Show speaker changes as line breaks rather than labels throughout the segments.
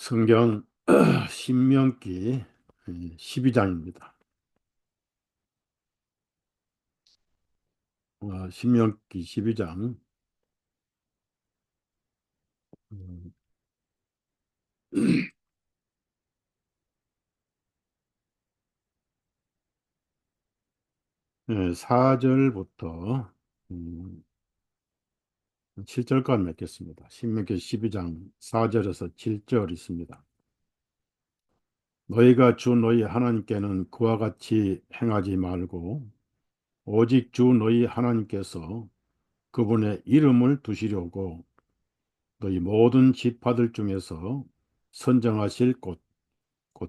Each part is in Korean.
성경 신명기 12장입니다. 신명기 12장. 음, 4절부터 7절까지 맺겠습니다. 신명기 12장 4절에서 7절 있습니다. 너희가 주 너희 하나님께는 그와 같이 행하지 말고 오직 주 너희 하나님께서 그분의 이름을 두시려고 너희 모든 지파들 중에서 선정하실 곧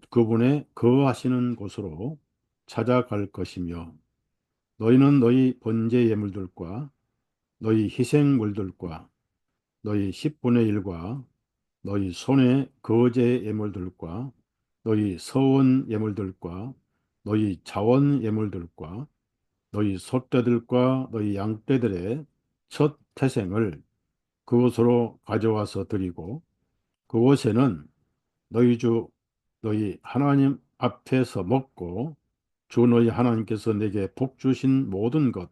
그분의 거하시는 곳으로 찾아갈 것이며 너희는 너희 번제 예물들과 너희 희생물들과 너희 10분의 1과 너희 손의 거제 예물들과 너희 서원 예물들과 너희 자원 예물들과 너희 소떼들과 너희 양떼들의 첫 태생을 그곳으로 가져와서 드리고 그곳에는 너희 주 너희 하나님 앞에서 먹고 주 너희 하나님께서 내게 복 주신 모든 것,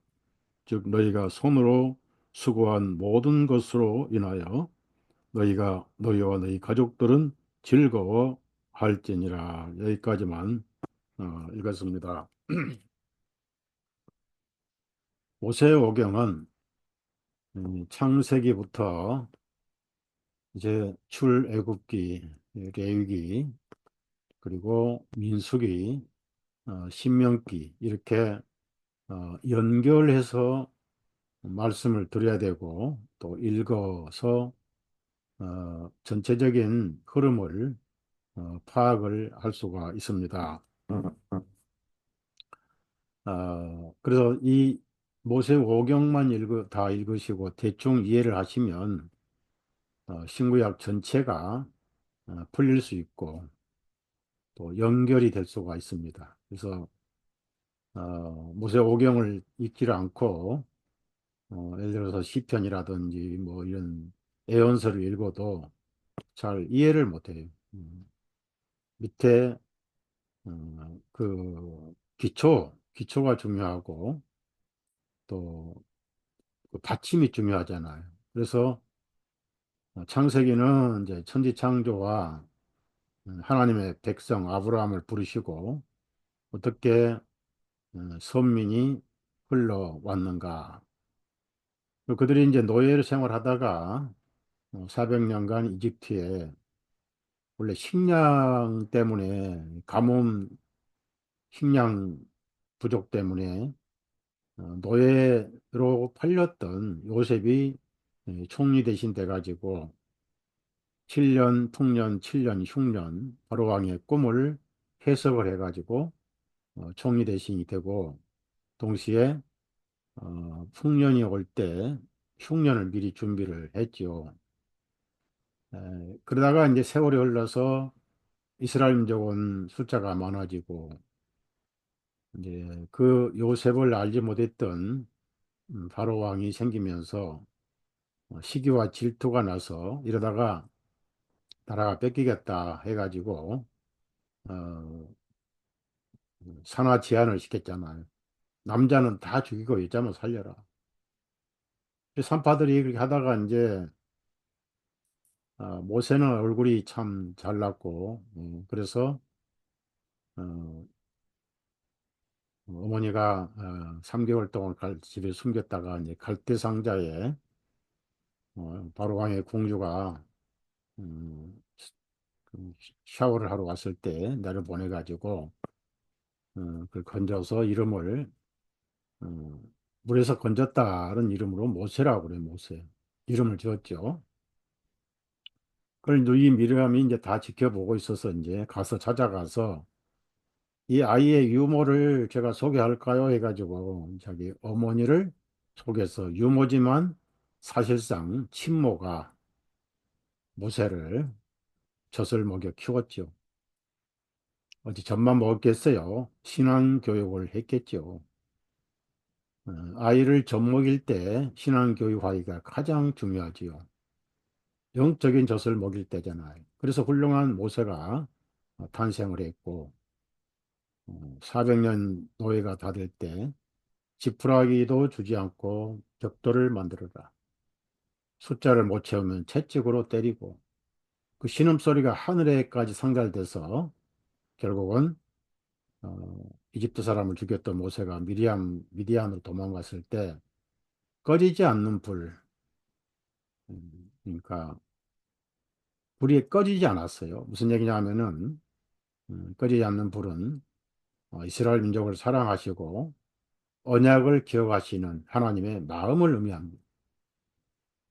즉 너희가 손으로 수고한 모든 것으로 인하여 너희가 너희와 너희 가족들은 즐거워할지니라. 여기까지만 읽었습니다. 모세오경은 창세기부터 이제 출애굽기, 레위기, 그리고 민수기, 신명기 이렇게 연결해서 말씀을 드려야 되고 또 읽어서 전체적인 흐름을 파악을 할 수가 있습니다. 그래서 이 모세오경만 다 읽으시고 대충 이해를 하시면 신구약 전체가 풀릴 수 있고 또 연결이 될 수가 있습니다. 그래서 모세오경을 읽지를 않고 예를 들어서 시편이라든지 뭐 이런 애언서를 읽어도 잘 이해를 못해요. 밑에 그 기초가 중요하고 또그 받침이 중요하잖아요. 그래서 창세기는 이제 천지창조와 하나님의 백성 아브라함을 부르시고 어떻게 선민이 흘러왔는가. 그들이 이제 노예 생활하다가 400년간 이집트에 원래 식량 때문에 가뭄 식량 부족 때문에 노예로 팔렸던 요셉이 총리 대신 돼가지고 7년 풍년 7년 흉년 바로왕의 꿈을 해석을 해가지고 총리 대신이 되고 동시에 풍년이 올 때 흉년을 미리 준비를 했지요. 그러다가 이제 세월이 흘러서 이스라엘 민족은 숫자가 많아지고 이제 그 요셉을 알지 못했던 바로 왕이 생기면서 시기와 질투가 나서 이러다가 나라가 뺏기겠다 해가지고 어, 산하 제한을 시켰잖아요. 남자는 다 죽이고 여자만 살려라. 산파들이 그렇게 하다가 이제 모세는 얼굴이 참 잘났고 그래서 어, 어머니가 3개월 동안 집에 숨겼다가 이제 갈대 상자에 바로 왕의 공주가 음, 그 샤워를 하러 왔을 때 나를 보내가지고 그걸 건져서 이름을 어, 물에서 건졌다는 이름으로 모세라고 그래요. 모세 이름을 지었죠. 그걸 이 미리암이 이제 다 지켜보고 있어서 이제 가서 찾아가서 이 아이의 유모를 제가 소개할까요 해가지고 자기 어머니를 속여서 유모지만 사실상 친모가 모세를 젖을 먹여 키웠죠. 어디 젖만 먹었겠어요. 신앙 교육을 했겠죠. 아이를 젖먹일 때 신앙 교육하기가 가장 중요하지요. 영적인 젖을 먹일 때잖아요. 그래서 훌륭한 모세가 탄생을 했고 400년 노예가 다 될 때 지푸라기도 주지 않고 벽돌을 만들어라. 숫자를 못 채우면 채찍으로 때리고 그 신음소리가 하늘에까지 상달돼서 결국은 이집트 사람을 죽였던 모세가 미디안으로 도망갔을 때 꺼지지 않는 불, 그러니까 불이 꺼지지 않았어요. 무슨 얘기냐 하면은 꺼지지 않는 불은 이스라엘 민족을 사랑하시고 언약을 기억하시는 하나님의 마음을 의미합니다.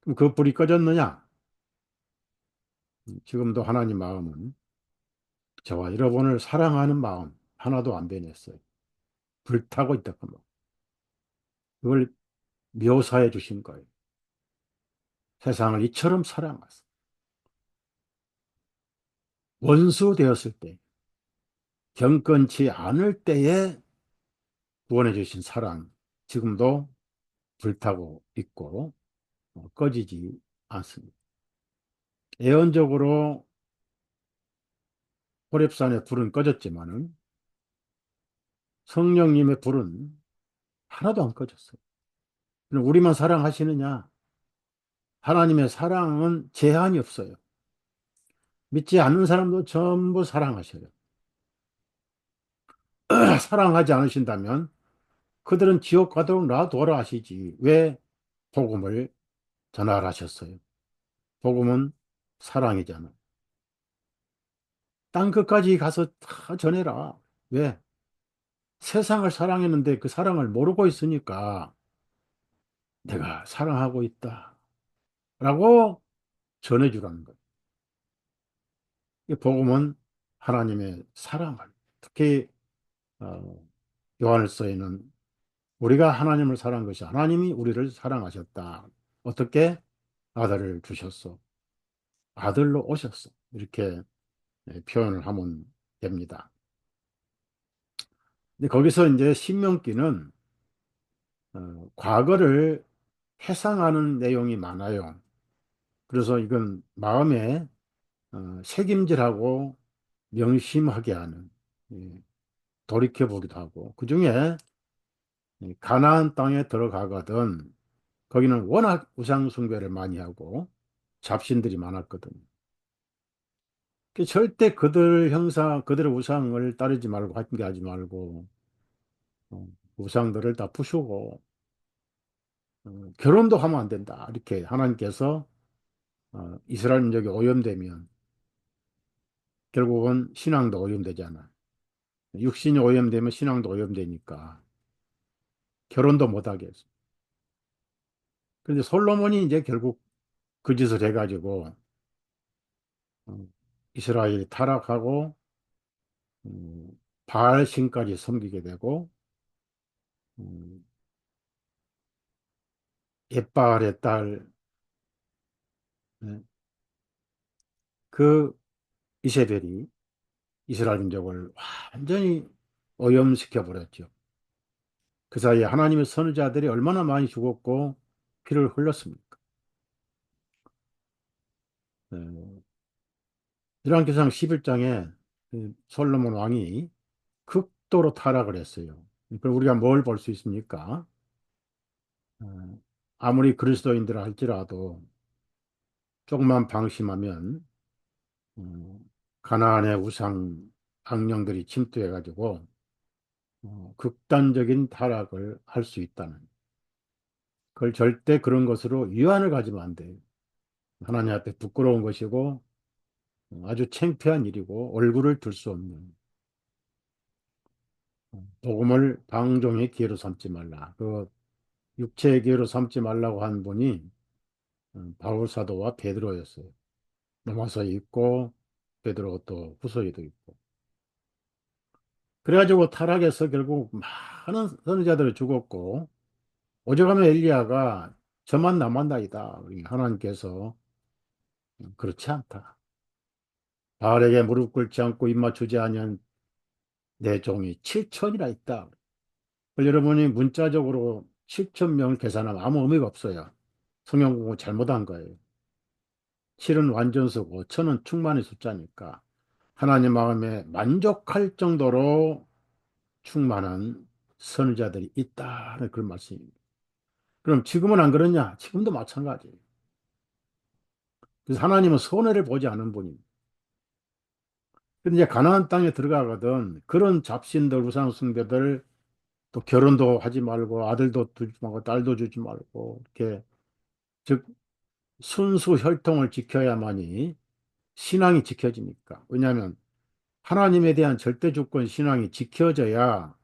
그럼 그 불이 꺼졌느냐? 지금도 하나님 마음은 저와 여러분을 사랑하는 마음 하나도 안 변했어요. 불타고 있다. 그걸 묘사해 주신 거예요. 세상을 이처럼 사랑하사 원수 되었을 때 경건치 않을 때에 구원해 주신 사랑 지금도 불타고 있고 꺼지지 않습니다. 예언적으로 호렙산의 불은 꺼졌지만은 성령님의 불은 하나도 안 꺼졌어요. 그럼 우리만 사랑하시느냐? 하나님의 사랑은 제한이 없어요. 믿지 않는 사람도 전부 사랑하셔요. 사랑하지 않으신다면 그들은 지옥 가도록 놔둬라 하시지. 왜 복음을 전하라셨어요? 복음은 사랑이잖아. 땅 끝까지 가서 다 전해라. 왜? 세상을 사랑했는데 그 사랑을 모르고 있으니까 내가 사랑하고 있다. 라고 전해주라는 거예요. 이 복음은 하나님의 사랑을, 특히 어, 요한일서에는 우리가 하나님을 사랑한 것이 하나님이 우리를 사랑하셨다. 어떻게? 아들을 주셨어. 아들로 오셨어. 이렇게 표현을 하면 됩니다. 근데 거기서 이제 신명기는 과거를 회상하는 내용이 많아요. 그래서 이건 마음에 새김질하고 명심하게 하는, 예, 돌이켜보기도 하고, 그 중에 가나안 땅에 들어가거든 거기는 워낙 우상 숭배를 많이 하고 잡신들이 많았거든요. 절대 그들의 우상을 따르지 말고 함께하지 말고 우상들을 다 부수고 결혼도 하면 안 된다. 이렇게 하나님께서 이스라엘 민족이 오염되면 결국은 신앙도 오염되잖아. 육신이 오염되면 신앙도 오염되니까 결혼도 못하게 했어. 그런데 솔로몬이 이제 결국 그 짓을 해가지고 어, 이스라엘이 타락하고 음, 바알 신까지 섬기게 되고 음, 옙바알의 딸 예, 그 이세벨이 이스라엘 민족을 완전히 오염시켜 버렸죠. 그 사이에 하나님의 선지자들이 얼마나 많이 죽었고 피를 흘렸습니까? 예, 열왕기상 11장에 솔로몬 왕이 극도로 타락을 했어요. 그럼 우리가 뭘 볼 수 있습니까? 아무리 그리스도인들 할지라도 조금만 방심하면 어, 가나안의 우상 악령들이 침투해가지고 극단적인 타락을 할 수 있다는. 그걸 절대 그런 것으로 위안을 가지면 안 돼요. 하나님 앞에 부끄러운 것이고 아주 창피한 일이고 얼굴을 들 수 없는 복음을 방종의 기회로 삼지 말라. 그 육체의 기회로 삼지 말라고 한 분이 바울 사도와 베드로였어요. 로마서에 있고 베드로 또 후서에도 있고. 그래가지고 타락해서 결국 많은 선지자들이 죽었고 오죽하면 엘리야가 저만 남았나이다. 하나님께서 그렇지 않다. 바알에게 무릎 꿇지 않고 입 맞추지 아니한 내 종이 7천이나 있다. 여러분이 문자적으로 7천 명을 계산하면 아무 의미가 없어요. 성경 공부 잘못한 거예요. 7은 완전수고 천은 충만의 숫자니까 하나님 마음에 만족할 정도로 충만한 선지자들이 있다는 그런 말씀입니다. 그럼 지금은 안 그러냐? 지금도 마찬가지예요. 그래서 하나님은 손해를 보지 않은 분입니다. 근데 이제 가나안 땅에 들어가거든 그런 잡신들, 우상 숭배들 또 결혼도 하지 말고 아들도 두지 말고 딸도 주지 말고 이렇게 즉 순수 혈통을 지켜야만이 신앙이 지켜지니까. 왜냐하면 하나님에 대한 절대 주권 신앙이 지켜져야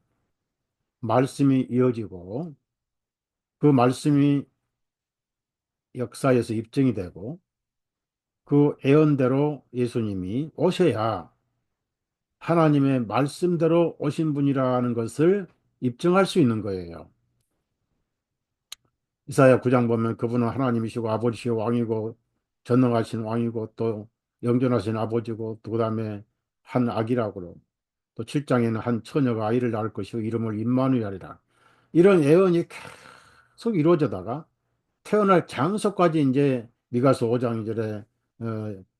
말씀이 이어지고 그 말씀이 역사에서 입증이 되고 그 예언대로 예수님이 오셔야 하나님의 말씀대로 오신 분이라는 것을 입증할 수 있는 거예요. 이사야 9장 보면 그분은 하나님이시고 아버지시고 왕이고 전능하신 왕이고 또 영존하신 아버지고 또 그다음에 한 아기라고 그러고 또 7장에는 한 처녀가 아이를 낳을 것이고 이름을 임마누엘이라 이런 예언이 계속 이루어져다가 태어날 장소까지 이제 미가서 5장 2절에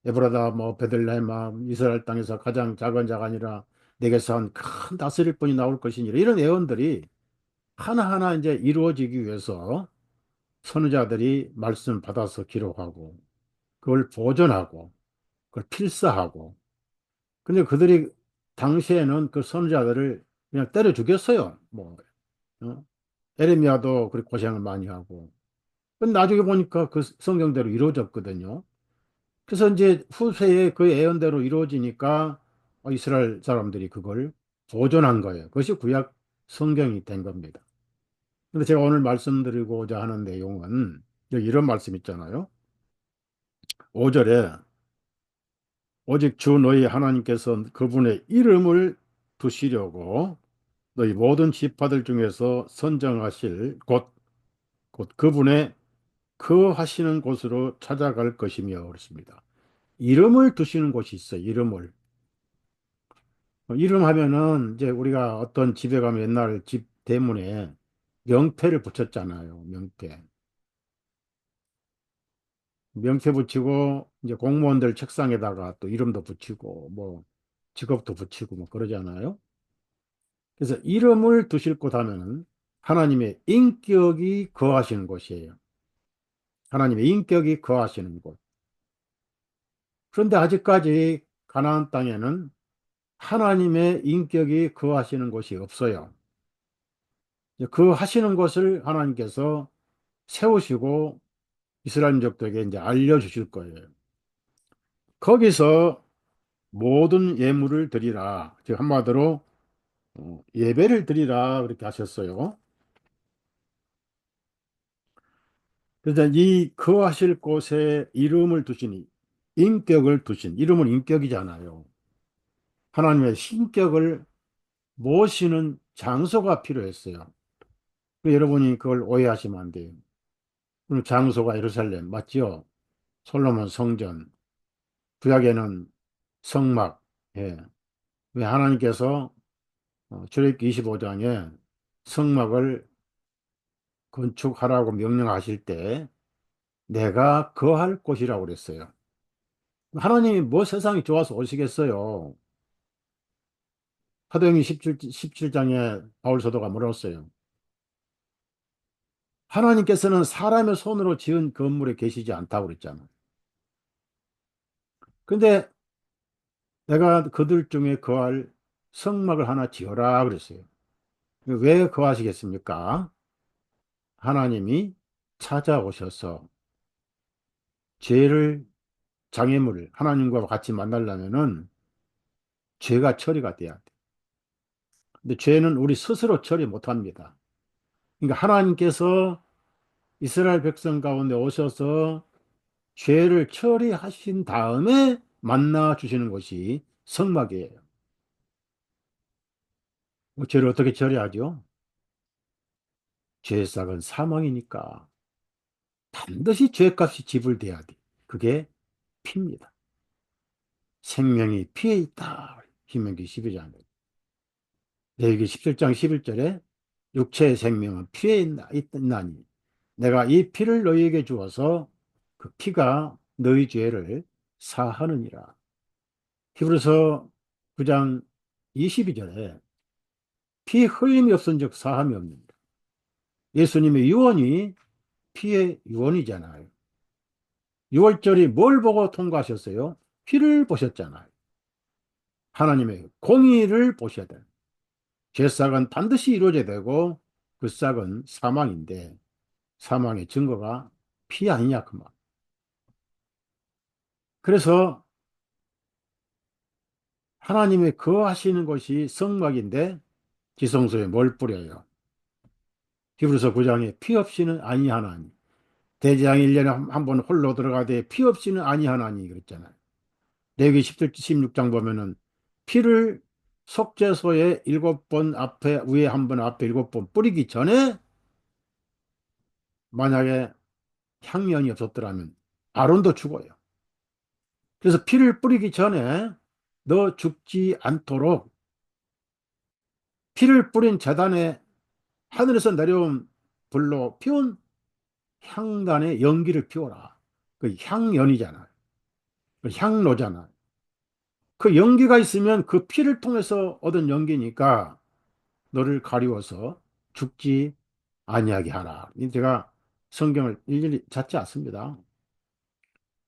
에브라다 뭐 베들레헴아 이스라엘 땅에서 가장 작은 자가 아니라 내게서 한 큰 다스릴 분이 나올 것이니라 이런 예언들이 하나하나 이제 이루어지기 위해서 선지자들이 말씀 받아서 기록하고 그걸 보존하고 그걸 필사하고 근데 그들이 당시에는 그 선지자들을 그냥 때려 죽였어요. 뭐 어? 에레미야도 그렇게 고생을 많이 하고 근데 나중에 보니까 그 성경대로 이루어졌거든요. 그래서 이제 후세에 그 예언대로 이루어지니까 이스라엘 사람들이 그걸 보존한 거예요. 그것이 구약 성경이 된 겁니다. 근데 제가 오늘 말씀드리고자 하는 내용은 여기 이런 말씀 있잖아요. 5절에 오직 주 너희 하나님께서 그분의 이름을 두시려고 너희 모든 지파들 중에서 선정하실 곧 그분의 그 하시는 곳으로 찾아갈 것이며 그렇습니다. 이름을 두시는 곳이 있어요. 이름을. 이름 하면은 이제 우리가 어떤 집에 가면 옛날 집 대문에 명패를 붙였잖아요. 명패. 명패 붙이고 이제 공무원들 책상에다가 또 이름도 붙이고 뭐 직업도 붙이고 뭐 그러잖아요. 그래서 이름을 두실 곳 하면은 하나님의 인격이 거하시는 곳이에요. 하나님의 인격이 거하시는 곳. 그런데 아직까지 가나안 땅에는 하나님의 인격이 거하시는 곳이 없어요. 그 하시는 곳을 하나님께서 세우시고 이스라엘 민족들에게 이제 알려주실 거예요. 거기서 모든 예물을 드리라. 즉 한마디로 예배를 드리라 그렇게 하셨어요. 그래서 이 거하실 곳에 이름을 두시니 인격을 두신 이름은 인격이잖아요. 하나님의 신격을 모시는 장소가 필요했어요. 여러분이 그걸 오해하시면 안 돼요. 그럼 장소가 예루살렘 맞죠? 솔로몬 성전, 구약에는 성막. 예. 왜 하나님께서 출애굽기 25장에 성막을 건축하라고 명령하실 때 내가 거할 곳이라고 그랬어요. 하나님이 뭐 세상이 좋아서 오시겠어요? 사도행전 17장에 바울 사도가 뭐라고 써요? 하나님께서는 사람의 손으로 지은 건물에 계시지 않다고 그랬잖아. 근데 내가 그들 중에 거할 성막을 하나 지어라 그랬어요. 왜 거하시겠습니까? 하나님이 찾아오셔서 죄를 장애물을 하나님과 같이 만나려면은 죄가 처리가 돼야 돼. 근데 죄는 우리 스스로 처리 못 합니다. 그러니까 하나님께서 이스라엘 백성 가운데 오셔서 죄를 처리하신 다음에 만나 주시는 것이 성막이에요. 죄를 어떻게 처리하죠? 죄의 삭은 사망이니까 반드시 죄값이 지불돼야 돼. 그게 피입니다. 생명이 피에 있다. 신명기 12장. 레위기 17장 11절에 육체의 생명은 피에 있나니 내가 이 피를 너희에게 주어서 그 피가 너희 죄를 사하느니라. 히브리서 9장 22절에 피 흘림이 없은즉 사함이 없느니라. 예수님의 유언이 피의 유언이잖아요. 6월절이 뭘 보고 통과하셨어요? 피를 보셨잖아요. 하나님의 공의를 보셔야 돼요. 죄삭은 반드시 이루어져야 되고 그 삭은 사망인데 사망의 증거가 피 아니냐 그 말. 그래서 하나님의 거하시는 것이 성막인데 지성소에 뭘 뿌려요? 히브리서 9장에 피 없이는 아니하나니. 대제사장이 1년에 한 번 홀로 들어가되 피 없이는 아니하나니 그랬잖아요. 레위기 16장 보면은 피를 속죄소에 7번 앞에 위에 한 번 앞에 7번 뿌리기 전에 만약에 향연이 없었더라면 아론도 죽어요. 그래서 피를 뿌리기 전에 너 죽지 않도록 피를 뿌린 제단에 하늘에서 내려온 불로 피운 향단의 연기를 피워라. 그 향연이잖아요. 그 향로잖아요. 그 연기가 있으면 그 피를 통해서 얻은 연기니까 너를 가리워서 죽지 아니하게 하라. 제가 성경을 일일이 찾지 않습니다.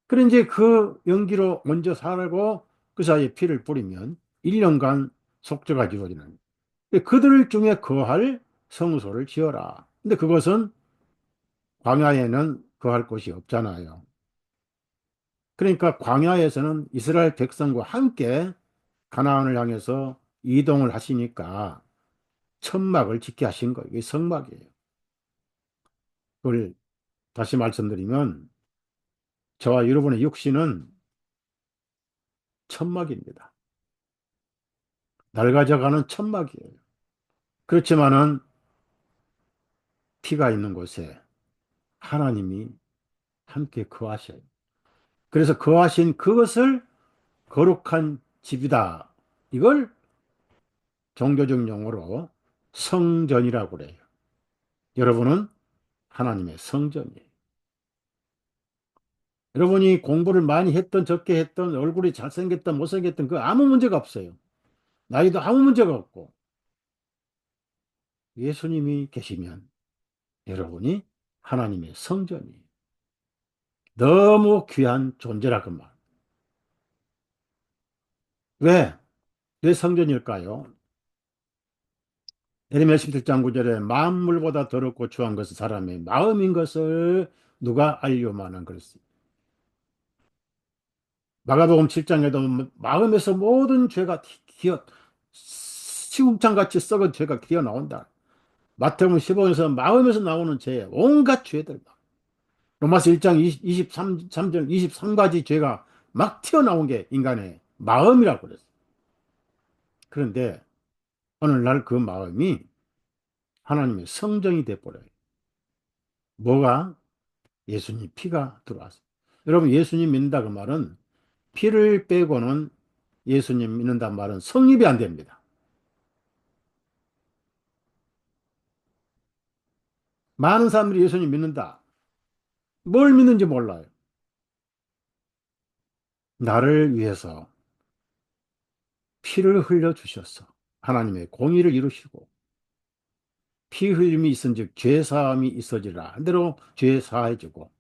그래 이제 그 연기로 먼저 살고 그 사이에 피를 뿌리면 1년간 속죄가 이루어지는. 그들 중에 거할 성소를 지어라. 근데 그것은 광야에는 거할 곳이 없잖아요. 그러니까 광야에서는 이스라엘 백성과 함께 가나안을 향해서 이동을 하시니까 천막을 짓게 하신 거예요. 이게 성막이에요. 그걸 다시 말씀드리면 저와 여러분의 육신은 천막입니다. 낡아져가는 천막이에요. 그렇지만은 피가 있는 곳에 하나님이 함께 거하셔요. 그래서 거하신 그것을 거룩한 집이다. 이걸 종교적 용어로 성전이라고 그래요. 여러분은 하나님의 성전이에요. 여러분이 공부를 많이 했던 적게 했던 얼굴이 잘생겼던 못생겼던 그 아무 문제가 없어요. 나이도 아무 문제가 없고 예수님이 계시면 여러분이 하나님의 성전이에요. 너무 귀한 존재라 그 말. 왜? 왜 성전일까요? 예레미야 17장 9절에 만물보다 더럽고 추한 것은 사람의 마음인 것을 누가 알려마는 그랬어요. 마가복음 7장에도 마음에서 모든 죄가 기어 시궁창같이 썩은 죄가 기어 나온다. 마태복음 15장에서 마음에서 나오는 죄, 온갖 죄들. 로마서 1장 23절 23가지 죄가 막 튀어나온 게 인간의 마음이라고 그랬어요. 그런데 오늘날 그 마음이 하나님의 성전이 돼버려요. 뭐가? 예수님 피가 들어왔어요. 여러분 예수님 믿는다 그 말은 피를 빼고는 예수님 믿는다 말은 성립이 안 됩니다. 많은 사람들이 예수님 믿는다. 뭘 믿는지 몰라요. 나를 위해서 피를 흘려 주셔서 하나님의 공의를 이루시고 피 흘림이 있은즉 죄 사함이 있어지라 한 대로 죄 사해지고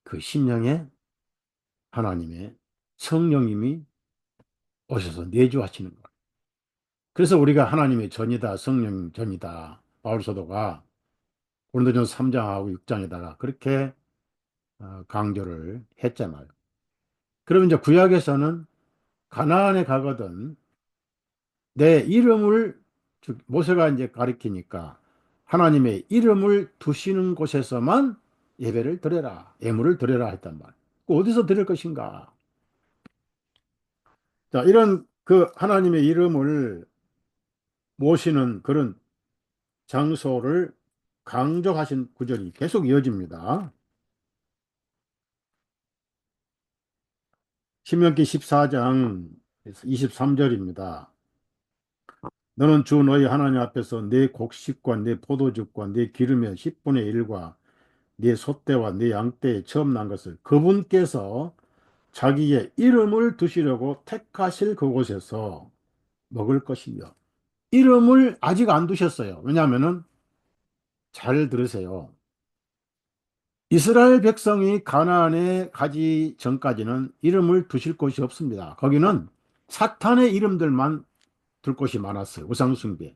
그 심령에 하나님의 성령님이 오셔서 내주하시는 거예요. 그래서 우리가 하나님의 전이다 성령 전이다 바울 사도가 고린도전서 3장하고 6장에다가 그렇게 강조를 했잖아요. 그러면 이제 구약에서는 가나안에 가거든 내 이름을 모세가 이제 가리키니까 하나님의 이름을 두시는 곳에서만 예배를 드려라, 예물을 드려라 했단 말. 그 어디서 드릴 것인가? 자, 이런 그 하나님의 이름을 모시는 그런 장소를 강조하신 구절이 계속 이어집니다. 신명기 14장 23절입니다. 너는 주 너희 하나님 앞에서 내 곡식과 내 포도즙과 내 기름의 10분의 1과 네 소떼와 네 양떼에 처음 난 것을 그분께서 자기의 이름을 두시려고 택하실 그곳에서 먹을 것이며 이름을 아직 안 두셨어요. 왜냐하면은 잘 들으세요. 이스라엘 백성이 가나안에 가기 전까지는 이름을 두실 곳이 없습니다. 거기는 사탄의 이름들만 둘 곳이 많았어요. 우상숭배.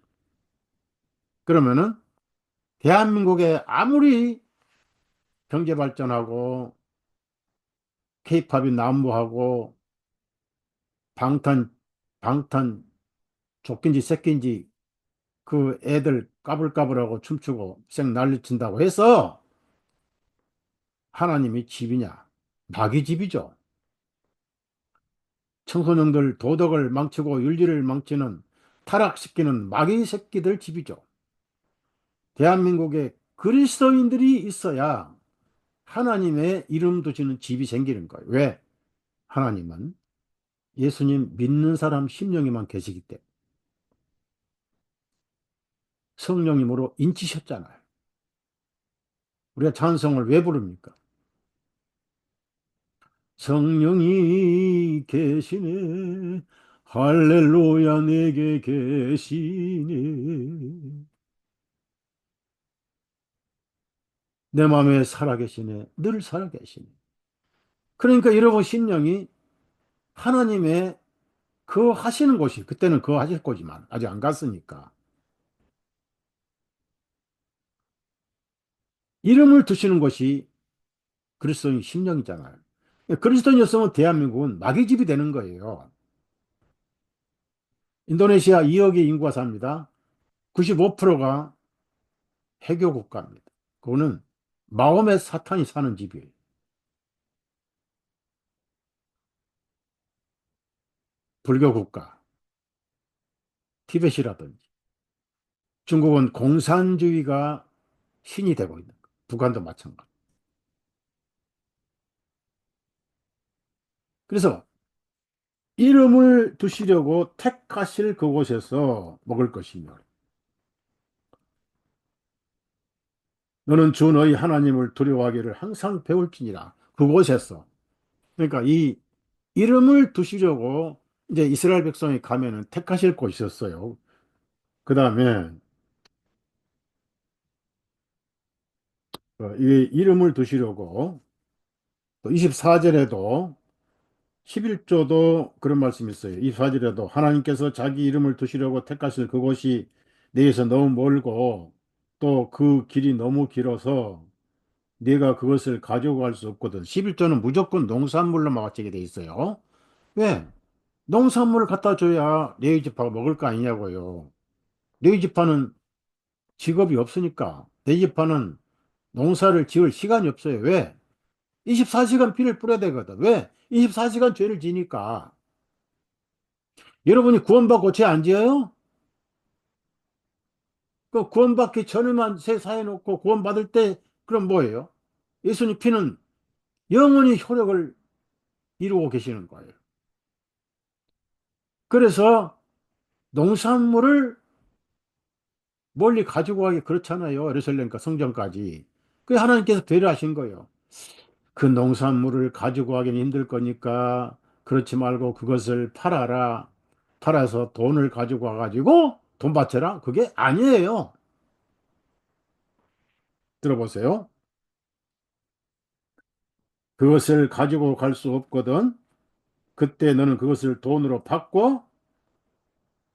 그러면은 대한민국에 아무리 경제 발전하고 케이팝이 난무하고 방탄 방탄 족긴지 새끼인지 그 애들 까불까불하고 춤추고 쌩 난리친다고 해서 하나님이 집이냐? 마귀 집이죠. 청소년들 도덕을 망치고 윤리를 망치는 타락시키는 마귀 새끼들 집이죠. 대한민국에 그리스도인들이 있어야 하나님의 이름 두시는 집이 생기는 거예요. 왜? 하나님은 예수님 믿는 사람 심령에만 계시기 때문에 성령님으로 인치셨잖아요. 우리가 찬송을 왜 부릅니까? 성령이 계시네. 할렐루야 내게 계시네. 내 마음에 살아계시네. 늘 살아계시네. 그러니까 여러분 심령이 하나님의 그 하시는 곳이 그때는 그 하실 곳이만 아직 안 갔으니까 이름을 두시는 곳이 그리스도인 심령이잖아요. 그리스도인이었으면 대한민국은 마귀집이 되는 거예요. 인도네시아 2억의 인구가 삽니다. 95%가 해교 국가입니다. 그거는 마음의 사탄이 사는 집이에요. 불교 국가, 티벳이라든지. 중국은 공산주의가 신이 되고 있는 거예요. 북한도 마찬가지. 그래서 이름을 두시려고 택하실 그곳에서 먹을 것이며 너는 주 너희 하나님을 두려워하기를 항상 배울지니라. 그곳에서. 그러니까 이 이름을 두시려고 이제 이스라엘 백성이 가면은 택하실 곳이 있었어요. 그 다음에 이 이름을 두시려고 또 24절에도 11조도 그런 말씀이 있어요. 24절에도 하나님께서 자기 이름을 두시려고 택하실 그곳이 내게서 너무 멀고 또 그 길이 너무 길어서 네가 그것을 가지고 갈 수 없거든. 11조는 무조건 농산물로 맞추게 돼 있어요. 왜? 농산물을 갖다 줘야 레위 지파가 먹을 거 아니냐고요. 레위 지파는 직업이 없으니까 레위 지파는 농사를 지을 시간이 없어요. 왜? 24시간 피를 뿌려야 되거든. 왜? 24시간 죄를 지니까. 여러분이 구원받고 죄 안 지어요? 그 구원받기 전에만 새 사해놓고 구원받을 때 그럼 뭐예요? 예수님 피는 영원히 효력을 이루고 계시는 거예요. 그래서 농산물을 멀리 가지고 가기 그렇잖아요. 예루살렘과 성전까지. 그 하나님께서 배려하신 거예요. 그 농산물을 가지고 가기는 힘들 거니까 그렇지 말고 그것을 팔아라. 팔아서 돈을 가지고 와가지고 돈 바쳐라. 그게 아니에요. 들어보세요. 그것을 가지고 갈 수 없거든. 그때 너는 그것을 돈으로 받고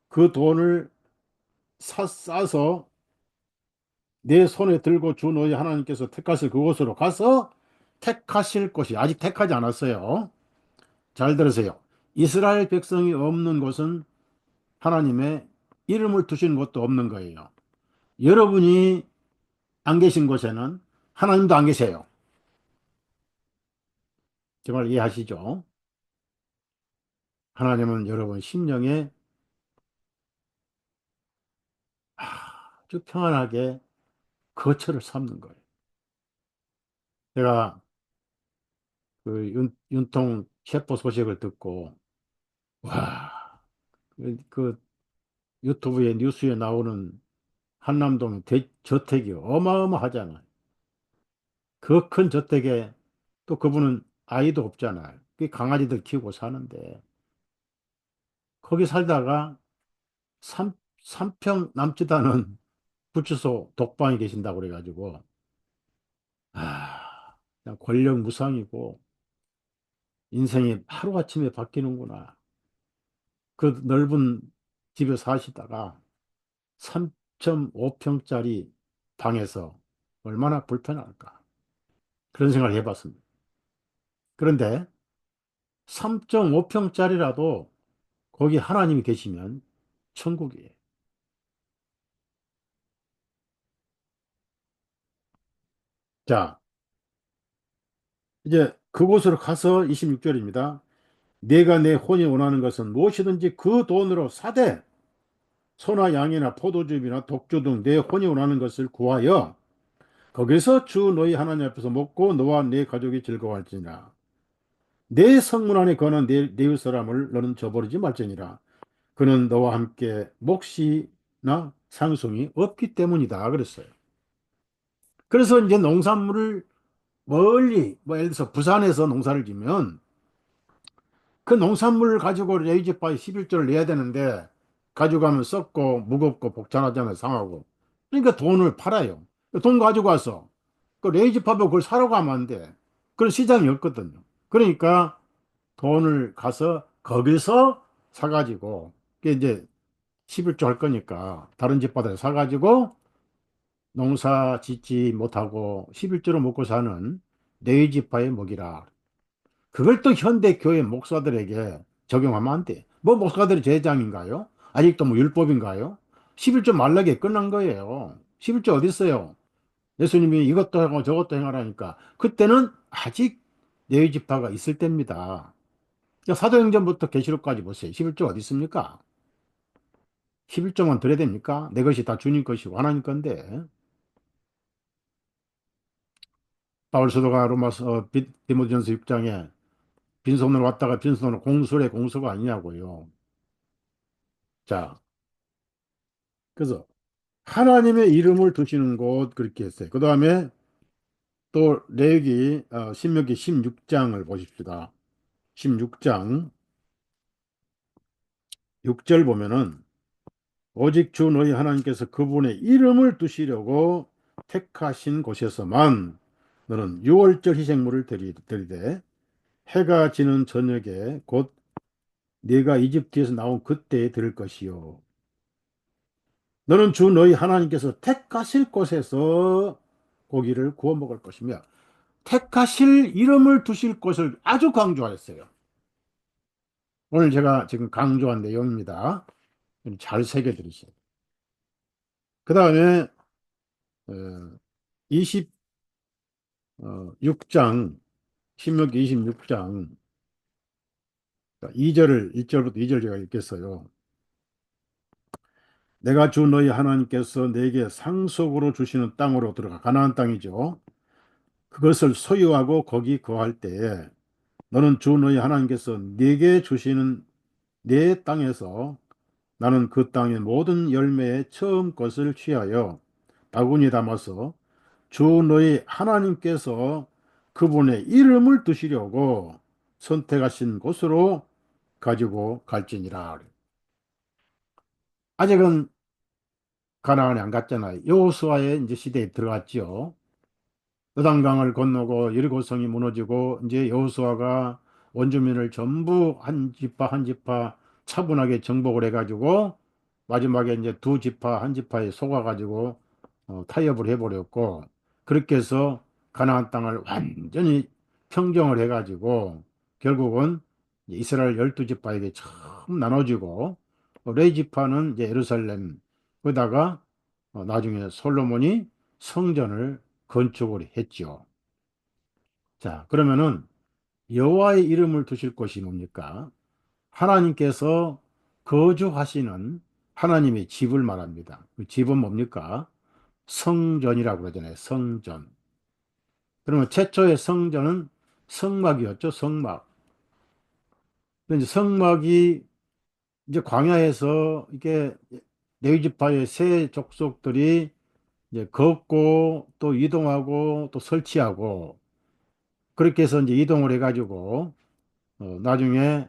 그 돈을 싸서 내 손에 들고 주 너희 하나님께서 택하실 그곳으로 가서 택하실 곳이 아직 택하지 않았어요. 잘 들으세요. 이스라엘 백성이 없는 곳은 하나님의 이름을 두신 곳도 없는 거예요. 여러분이 안 계신 곳에는 하나님도 안 계세요. 정말 이해하시죠? 하나님은 여러분 심령에 아주 평안하게 거처를 삼는 거예요. 제가 그 윤통 체포 소식을 듣고 와, 그 유튜브에 뉴스에 나오는 한남동 대저택이 어마어마하잖아요. 그 큰 저택에 또 그분은 아이도 없잖아요. 그 강아지들 키우고 사는데 거기 살다가 삼, 3평 남지도 않은 구치소 독방에 계신다고 그래가지고 그냥 권력 무상이고 인생이 하루아침에 바뀌는구나. 그 넓은 집에 사시다가 3.5평짜리 방에서 얼마나 불편할까. 그런 생각을 해봤습니다. 그런데 3.5평짜리라도 거기 하나님이 계시면 천국이에요. 자, 이제 그곳으로 가서 26절입니다. 내가 내 혼이 원하는 것은 무엇이든지 그 돈으로 사되 소나 양이나 포도즙이나 독주 등 내 혼이 원하는 것을 구하여 거기서 주 너희 하나님 앞에서 먹고 너와 네 가족이 즐거워할지니라. 내 성문 안에 거하는 내 이웃 사람을 너는 저버리지 말지니라. 그는 너와 함께 몫이나 상속이 없기 때문이다. 그랬어요. 그래서 이제 농산물을 멀리, 뭐 예를 들어서 부산에서 농사를 지면 그 농산물을 가지고 레이지바에 11조를 내야 되는데 가져가면 썩고 무겁고 복잡하잖아요. 상하고. 그러니까 돈을 팔아요. 돈 가지고 와서 그 레이지팝에 그걸 사러 가면 안 돼. 그런 시장이 없거든요. 그러니까 돈을 가서 거기서 사가지고 그게 이제 11조 할 거니까 다른 집바닥에 사가지고 농사 짓지 못하고 11조로 먹고 사는 레이지파의 먹이라. 그걸 또 현대 교회 목사들에게 적용하면 안 돼. 뭐 목사들이 제장인가요? 아직도 뭐 율법인가요? 11조 말라게 끝난 거예요. 11조 어디 있어요? 예수님이 이것도 하고 저것도 행하라니까. 그때는 아직 내외지파가 있을 때입니다. 그러니까 사도행전부터 계시록까지 보세요. 11조 어디 있습니까? 11조만 드려야 됩니까? 내 것이 다 주님 것이고 하나님 건데. 바울 사도가 로마서 디모데전서 6장에 빈손으로 왔다가 빈손으로 공수래 공수가 아니냐고요. 자, 그래서 하나님의 이름을 두시는 곳 그렇게 했어요. 그 다음에 또 레위기 신명기 16장을 보십시다. 16장 6절 보면은 오직 주 너희 하나님께서 그분의 이름을 두시려고 택하신 곳에서만 너는 유월절 희생물을 드리되 해가 지는 저녁에 곧 네가 이집트에서 나온 그때에 드릴 것이요. 너는 주 너희 하나님께서 택하실 곳에서 고기를 구워 먹을 것이며 택하실 이름을 두실 것을 아주 강조하였어요. 오늘 제가 지금 강조한 내용입니다. 잘 새겨 들으세요. 그 다음에 26장 신명기 26장 2절을 1절부터 2절 제가 읽겠어요. 내가 주 너희 하나님께서 내게 상속으로 주시는 땅으로 들어가 가나안 땅이죠. 그것을 소유하고 거기 거할 때에 너는 주 너희 하나님께서 네게 주시는 내 땅에서 나는 그 땅의 모든 열매의 처음 것을 취하여 바구니 담아서 주 너희 하나님께서 그분의 이름을 두시려고 선택하신 곳으로 가지고 갈지니라. 아직은 가나안에 안 갔잖아요. 여호수아의 이제 시대에 들어갔죠. 요단강을 건너고 여리고성이 무너지고 이제 여호수아가 원주민을 전부 한 지파 한 지파 차분하게 정복을 해가지고 마지막에 이제 두 지파 한 지파에 속아가지고 타협을 해버렸고 그렇게 해서 가나안 땅을 완전히 평정을 해가지고 결국은 이제 이스라엘 12지파에게 처음 나눠지고 레이 지파는 이제 예루살렘 거기다가 나중에 솔로몬이 성전을 건축을 했죠. 자, 그러면은 여호와의 이름을 두실 곳이 뭡니까? 하나님께서 거주하시는 하나님의 집을 말합니다. 그 집은 뭡니까? 성전이라고 그러잖아요. 성전. 그러면 최초의 성전은 성막이었죠. 성막. 근데 이제 성막이 이제 광야에서 이게 레위 지파의 세 족속들이 이제 걷고 또 이동하고 또 설치하고 그렇게 해서 이제 이동을 해가지고 나중에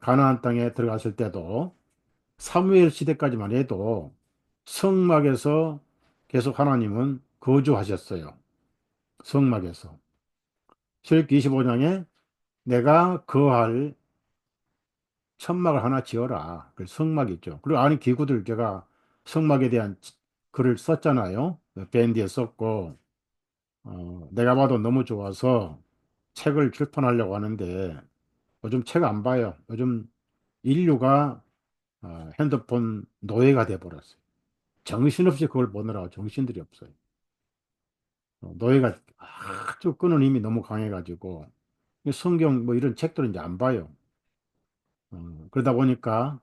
가나안 땅에 들어갔을 때도 사무엘 시대까지만 해도 성막에서 계속 하나님은 거주하셨어요. 성막에서. 출애굽기 25장에 내가 거할 천막을 하나 지어라. 그 성막이 있죠. 그리고 안에 기구들 제가 성막에 대한 글을 썼잖아요. 밴디에 썼고, 내가 봐도 너무 좋아서 책을 출판하려고 하는데 요즘 책 안 봐요. 요즘 인류가 핸드폰 노예가 돼버렸어요. 정신없이 그걸 보느라 정신들이 없어요. 노예가 아주 끄는 힘이 너무 강해가지고 성경 뭐 이런 책들은 이제 안 봐요. 그러다 보니까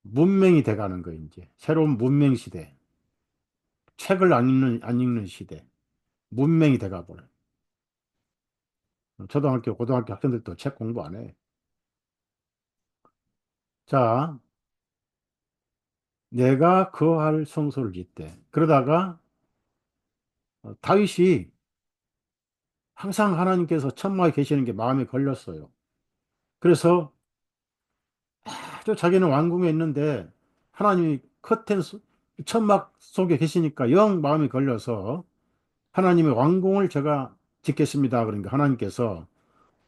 문맹이 돼가는 거예요, 이제. 새로운 문맹 시대. 책을 안 읽는 시대. 문맹이 돼가 버려요. 초등학교, 고등학교 학생들도 책 공부 안 해. 자, 내가 거할 성소를 짓대. 그러다가 다윗이 항상 하나님께서 천막에 계시는 게 마음에 걸렸어요. 그래서 아주 자기는 왕궁에 있는데 하나님이 천막 속에 계시니까 영 마음이 걸려서 하나님의 왕궁을 제가 짓겠습니다. 그러니까 하나님께서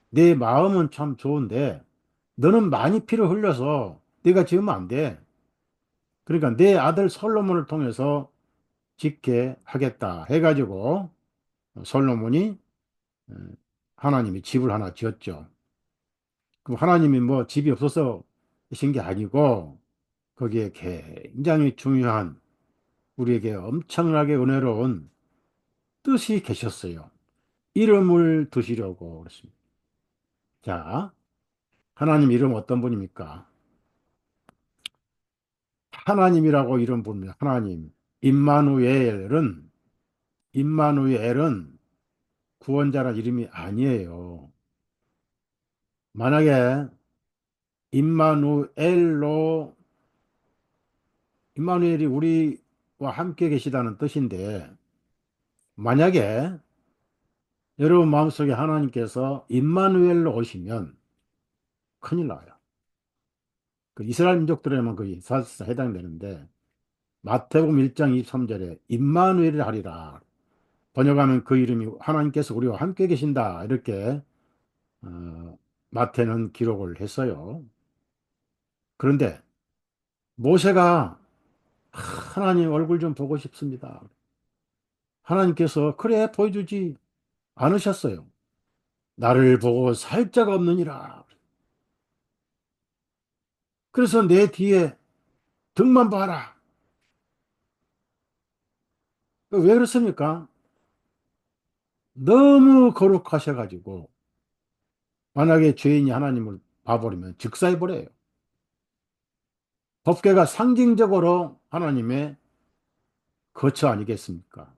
내 마음은 참 좋은데 너는 많이 피를 흘려서 네가 지으면 안 돼. 그러니까 내 아들 솔로몬을 통해서 짓게 하겠다 해가지고 솔로몬이 어, 하나님이 집을 하나 지었죠. 그럼 하나님이 뭐 집이 없어서 하신 게 아니고 거기에 굉장히 중요한 우리에게 엄청나게 은혜로운 뜻이 계셨어요. 이름을 두시려고 그랬습니다. 자, 하나님 이름 어떤 분입니까? 하나님이라고 이름 부릅니다. 하나님. 임마누엘은 임마누엘은 구원자란 이름이 아니에요. 만약에 임마누엘로 임마누엘이 우리와 함께 계시다는 뜻인데 만약에 여러분 마음속에 하나님께서 임마누엘로 오시면 큰일 나요. 그 이스라엘 민족들에만 거의 사실상 해당되는데 마태복음 1장 23절에 임마누엘이 하리라. 번역하면 그 이름이 하나님께서 우리와 함께 계신다. 이렇게 마태는 기록을 했어요. 그런데 모세가 하나님 얼굴 좀 보고 싶습니다. 하나님께서 그래 보여주지 않으셨어요. 나를 보고 살 자가 없느니라. 그래서 내 뒤에 등만 봐라. 왜 그렇습니까? 너무 거룩하셔가지고 만약에 죄인이 하나님을 봐버리면 즉사해버려요. 법궤가 상징적으로 하나님의 거처 아니겠습니까?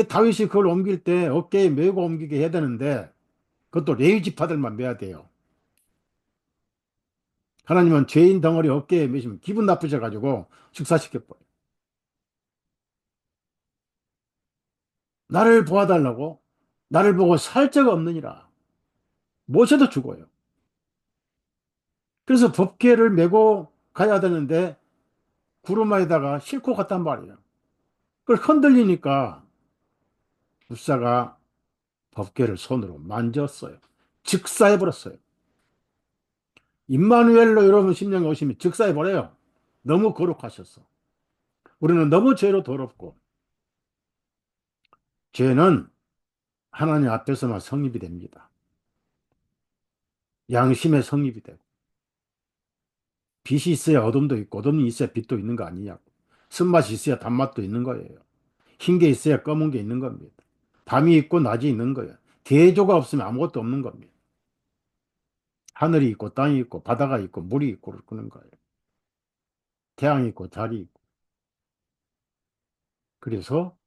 다윗이 그걸 옮길 때 어깨에 메고 옮기게 해야 되는데 그것도 레위 지파들만 메야 돼요. 하나님은 죄인 덩어리 어깨에 메시면 기분 나쁘셔가지고 즉사시켜버려요. 나를 보아달라고? 나를 보고 살 자가 없느니라. 모세도 죽어요. 그래서 법궤를 메고 가야 되는데 구루마에다가 싣고 갔단 말이에요. 그걸 흔들리니까 무사가 법궤를 손으로 만졌어요. 즉사해버렸어요. 임마누엘로 여러분 심령에 오시면 즉사해버려요. 너무 거룩하셨어. 우리는 너무 죄로 더럽고 죄는 하나님 앞에서만 성립이 됩니다. 양심의 성립이 되고 빛이 있어야 어둠도 있고 어둠이 있어야 빛도 있는 거 아니냐고. 쓴맛이 있어야 단맛도 있는 거예요. 흰 게 있어야 검은 게 있는 겁니다. 밤이 있고 낮이 있는 거예요. 대조가 없으면 아무것도 없는 겁니다. 하늘이 있고 땅이 있고 바다가 있고 물이 있고 그러는 거예요. 태양이 있고 달이 있고. 그래서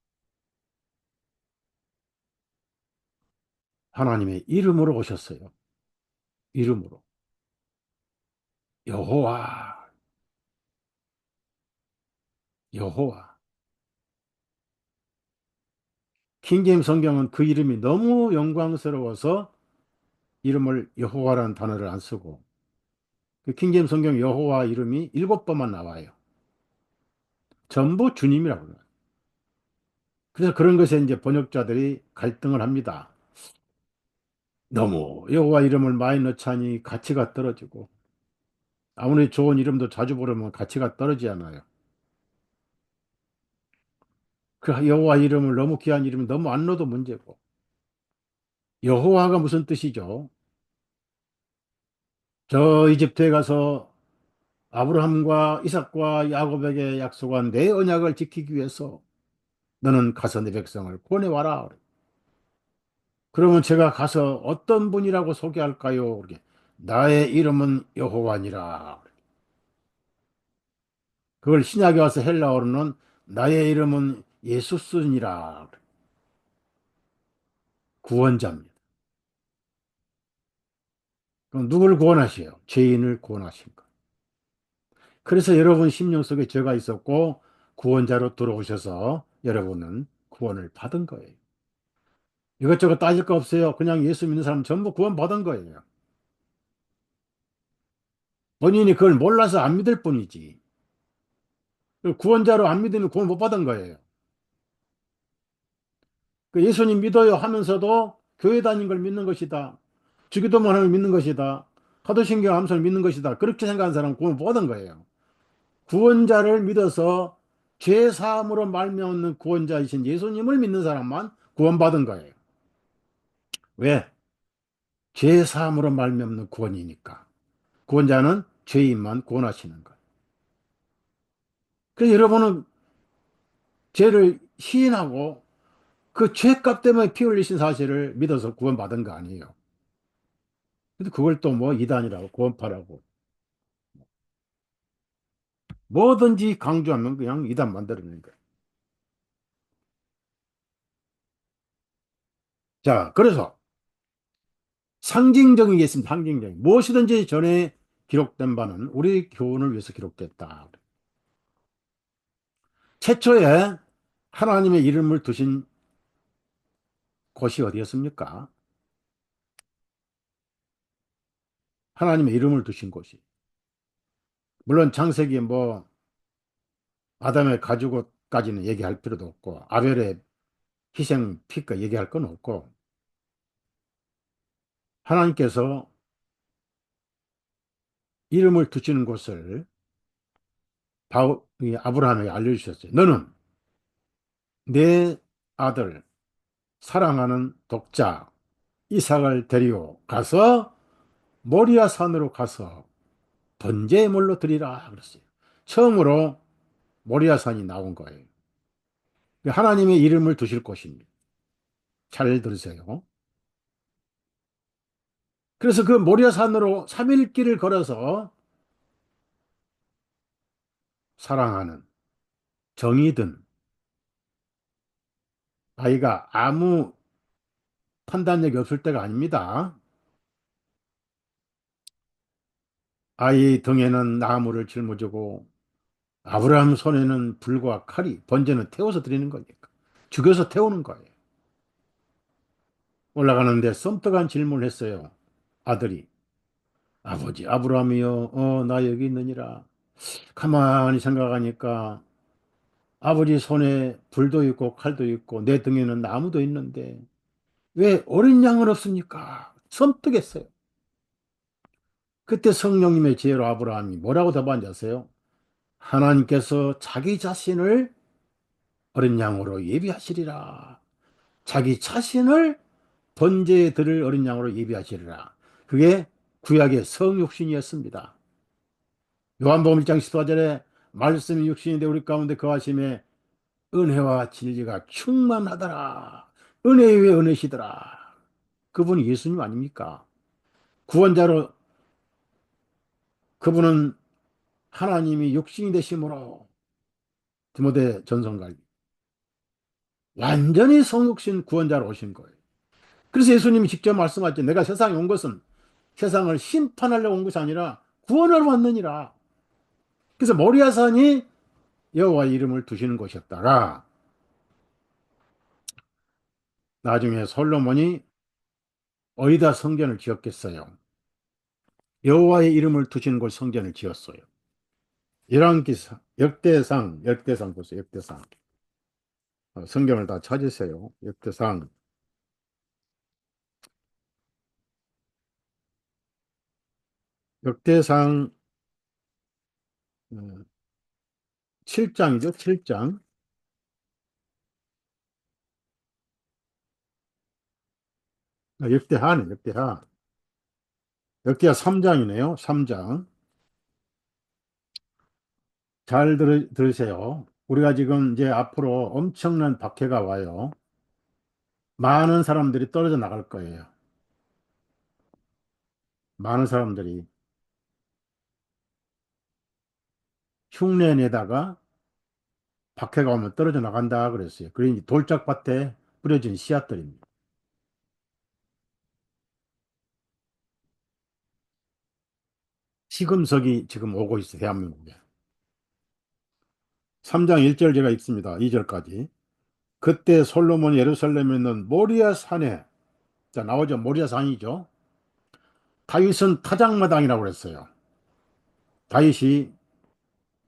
하나님의 이름으로 오셨어요. 이름으로. 여호와, 여호와. 킹제임 성경은 그 이름이 너무 영광스러워서 이름을 여호와라는 단어를 안 쓰고 그 킹제임 성경 여호와 이름이 7번만 나와요. 전부 주님이라고 그래요. 그래서 그런 것에 이제 번역자들이 갈등을 합니다. 너무 여호와 이름을 많이 넣자니 가치가 떨어지고 아무리 좋은 이름도 자주 부르면 가치가 떨어지지 않아요. 그 여호와 이름을 너무 귀한 이름을 너무 안 넣어도 문제고 여호와가 무슨 뜻이죠? 저 이집트에 가서 아브라함과 이삭과 야곱에게 약속한 내 언약을 지키기 위해서 너는 가서 내 백성을 구원해와라. 그러면 제가 가서 어떤 분이라고 소개할까요? 그렇게. 나의 이름은 여호와니라. 그걸 신약에 와서 헬라어로는 나의 이름은 예수스니라. 구원자입니다. 그럼 누굴 구원하셔요? 죄인을 구원하신 것. 그래서 여러분 심령 속에 죄가 있었고 구원자로 들어오셔서 여러분은 구원을 받은 거예요. 이것저것 따질 거 없어요. 그냥 예수 믿는 사람 전부 구원 받은 거예요. 본인이 그걸 몰라서 안 믿을 뿐이지. 구원자로 안 믿으면 구원 못 받은 거예요. 그 예수님 믿어요 하면서도 교회 다니는 걸 믿는 것이다. 주기도만 하면 믿는 것이다. 사도신경 암송을 믿는 것이다. 그렇게 생각하는 사람은 구원 못 받은 거예요. 구원자를 믿어서 죄 사함으로 말미암는 구원자이신 예수님을 믿는 사람만 구원받은 거예요. 왜? 죄 사함으로 말미암는 구원이니까. 구원자는 죄인만 구원하시는 거예요. 그래서 여러분은 죄를 시인하고 그 죄값 때문에 피 흘리신 사실을 믿어서 구원받은 거 아니에요. 근데 그걸 또 뭐 이단이라고 구원파라고 뭐든지 강조하면 그냥 이단 만들어내는 거예요. 자, 그래서 상징적인 게 있습니다. 상징적인. 무엇이든지 전에 기록된 바는 우리 교훈을 위해서 기록됐다. 최초에 하나님의 이름을 두신 곳이 어디였습니까? 하나님의 이름을 두신 곳이. 물론 창세기 뭐 아담의 가죽옷까지는 얘기할 필요도 없고 아벨의 희생 피가 얘기할 건 없고 하나님께서 이름을 두시는 곳을 이 아브라함에게 알려주셨어요. 너는 내 아들 사랑하는 독자 이삭을 데리고 가서 모리아 산으로 가서 번제물로 드리라 그랬어요. 처음으로 모리아 산이 나온 거예요. 하나님의 이름을 두실 곳입니다. 잘 들으세요. 그래서 그 모리아 산으로 3일 길을 걸어서 사랑하는 정이 든 아이가 아무 판단력이 없을 때가 아닙니다. 아이 등에는 나무를 짊어지고 아브라함 손에는 불과 칼이 번제는 태워서 드리는 거니까 죽여서 태우는 거예요. 올라가는데 섬뜩한 질문을 했어요. 아들이 아버지 아브라함이요 나 여기 있느니라. 가만히 생각하니까 아버지 손에 불도 있고 칼도 있고 내 등에는 나무도 있는데 왜 어린 양은 없습니까? 섬뜩했어요. 그때 성령님의 지혜로 아브라함이 뭐라고 답한지 아세요? 하나님께서 자기 자신을 어린 양으로 예비하시리라. 자기 자신을 번제에 드릴 어린 양으로 예비하시리라. 그게 구약의 성육신이었습니다. 요한복음 1장 14절에 말씀이 육신이 되 우리 가운데 거하심에 은혜와 진리가 충만하더라. 은혜 위에 은혜시더라. 그분이 예수님 아닙니까? 구원자로 그분은 하나님이 육신이 되심으로 디모데 전서가 완전히 성육신 구원자로 오신 거예요. 그래서 예수님이 직접 말씀하셨죠. 내가 세상에 온 것은 세상을 심판하려고 온 것이 아니라 구원하러 왔느니라. 그래서 모리아산이 여호와 이름을 두시는 곳이었다가 나중에 솔로몬이 어디다 성전을 지었겠어요? 여호와의 이름을 두신 곳 성전을 지었어요. 열왕기상, 역대상 보세요. 역대상. 성경을 다 찾으세요. 역대상. 역대상 7장이죠. 7장. 역대하네, 역대하. 역대하 3장이네요. 3장. 잘 들으세요. 우리가 지금 이제 앞으로 엄청난 박해가 와요. 많은 사람들이 떨어져 나갈 거예요. 많은 사람들이 흉내 내다가 박해가 오면 떨어져 나간다 그랬어요. 그러니 돌짝밭에 뿌려진 씨앗들입니다. 시금석이 지금 오고 있어요. 대한민국에. 3장 1절 제가 읽습니다. 2절까지. 그때 솔로몬이 예루살렘에 있는 모리아 산에, 자 나오죠. 모리아 산이죠. 다윗은 타작마당이라고 그랬어요. 다윗이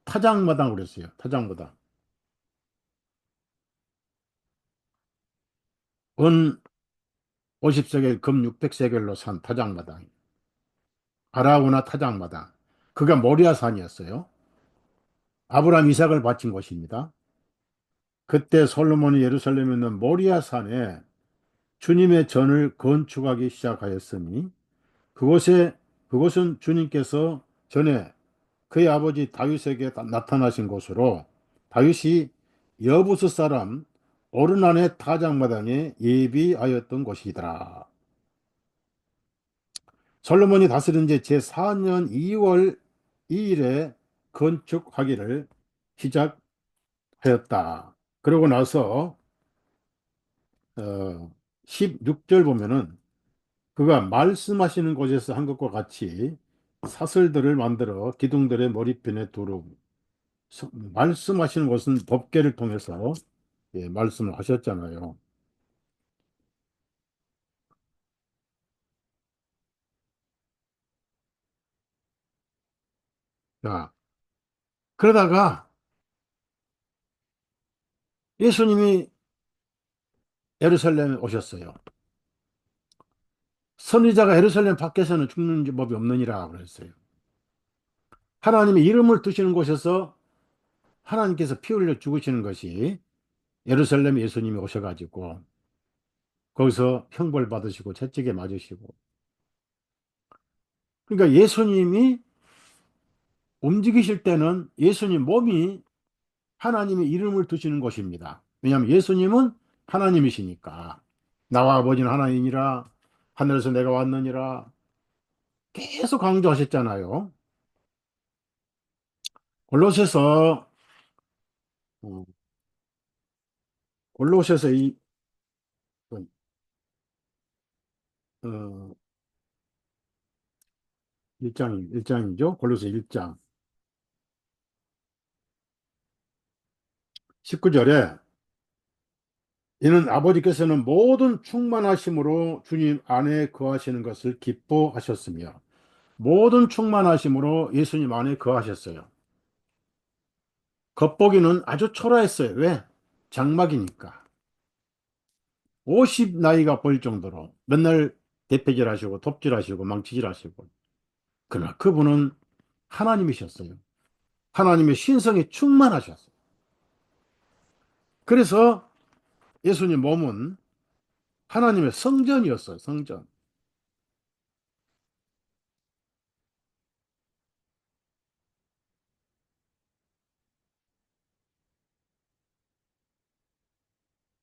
타작마당 그랬어요. 타작마당. 은 50세겔, 금 600세겔로 산 타작마당. 아라우나 타작마당. 그가 모리아 산이었어요. 아브라함 이삭을 바친 곳입니다. 그때 솔로몬이 예루살렘에 있는 모리아 산에 주님의 전을 건축하기 시작하였으니 그곳에 그곳은 주님께서 전에 그의 아버지 다윗에게 나타나신 곳으로 다윗이 여부스 사람 오르난의 타작마당에 예비하였던 곳이더라. 솔로몬이 다스린 지 제4년 2월 2일에 건축하기를 시작하였다. 그러고 나서 16절 보면은 그가 말씀하시는 곳에서 한 것과 같이 사슬들을 만들어 기둥들의 머리핀에 두르고 말씀하시는 것은 법궤를 통해서 말씀을 하셨잖아요. 자, 그러다가 예수님이 예루살렘에 오셨어요. 선지자가 예루살렘 밖에서는 죽는 법이 없느니라 그랬어요. 하나님의 이름을 두시는 곳에서 하나님께서 피 흘려 죽으시는 것이 예루살렘 예수님이 오셔가지고 거기서 형벌 받으시고 채찍에 맞으시고 그러니까 예수님이 움직이실 때는 예수님 몸이 하나님의 이름을 두시는 곳입니다. 왜냐하면 예수님은 하나님이시니까 나와 아버지는 하나님이라 하늘에서 내가 왔느니라 계속 강조하셨잖아요. 골로새서 어, 골로새서 이 어, 1장이죠. 골로새 1장 19절에 이는 아버지께서는 모든 충만하심으로 주님 안에 거하시는 것을 기뻐하셨으며 모든 충만하심으로 예수님 안에 거하셨어요. 겉보기는 아주 초라했어요. 왜? 장막이니까. 50 나이가 보일 정도로 맨날 대패질 하시고 톱질 하시고 망치질 하시고. 그러나 그분은 하나님이셨어요. 하나님의 신성에 충만하셨어요. 그래서 예수님 몸은 하나님의 성전이었어요. 성전.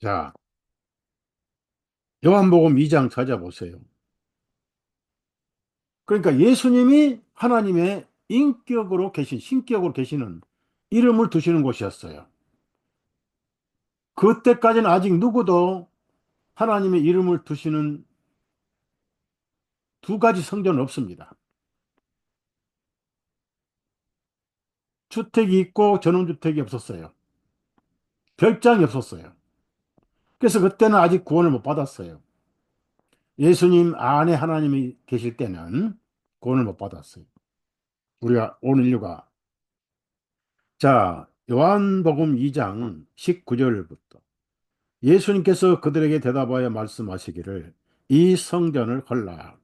자, 요한복음 2장 찾아보세요. 그러니까 예수님이 하나님의 인격으로 계신, 신격으로 계시는 이름을 두시는 곳이었어요. 그때까지는 아직 누구도 하나님의 이름을 두시는 두 가지 성전은 없습니다. 주택이 있고 전원주택이 없었어요. 별장이 없었어요. 그래서 그때는 아직 구원을 못 받았어요. 예수님 안에 하나님이 계실 때는 구원을 못 받았어요. 우리가 온 인류가. 자, 요한복음 2장 19절부터 예수님께서 그들에게 대답하여 말씀하시기를 이 성전을 헐라.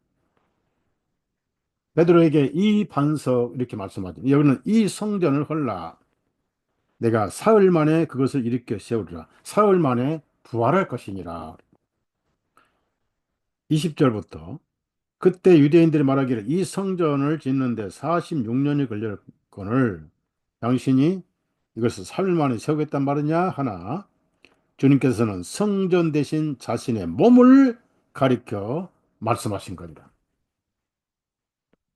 베드로에게 이 반석 이렇게 말씀하죠. 여기는 이 성전을 헐라. 내가 사흘 만에 그것을 일으켜 세우리라. 사흘 만에 부활할 것이니라. 20절부터 그때 유대인들이 말하기를 이 성전을 짓는데 46년이 걸렸거늘 당신이 이것을 사흘 만에 세우겠단 말이냐 하나 주님께서는 성전 대신 자신의 몸을 가리켜 말씀하신 겁니다.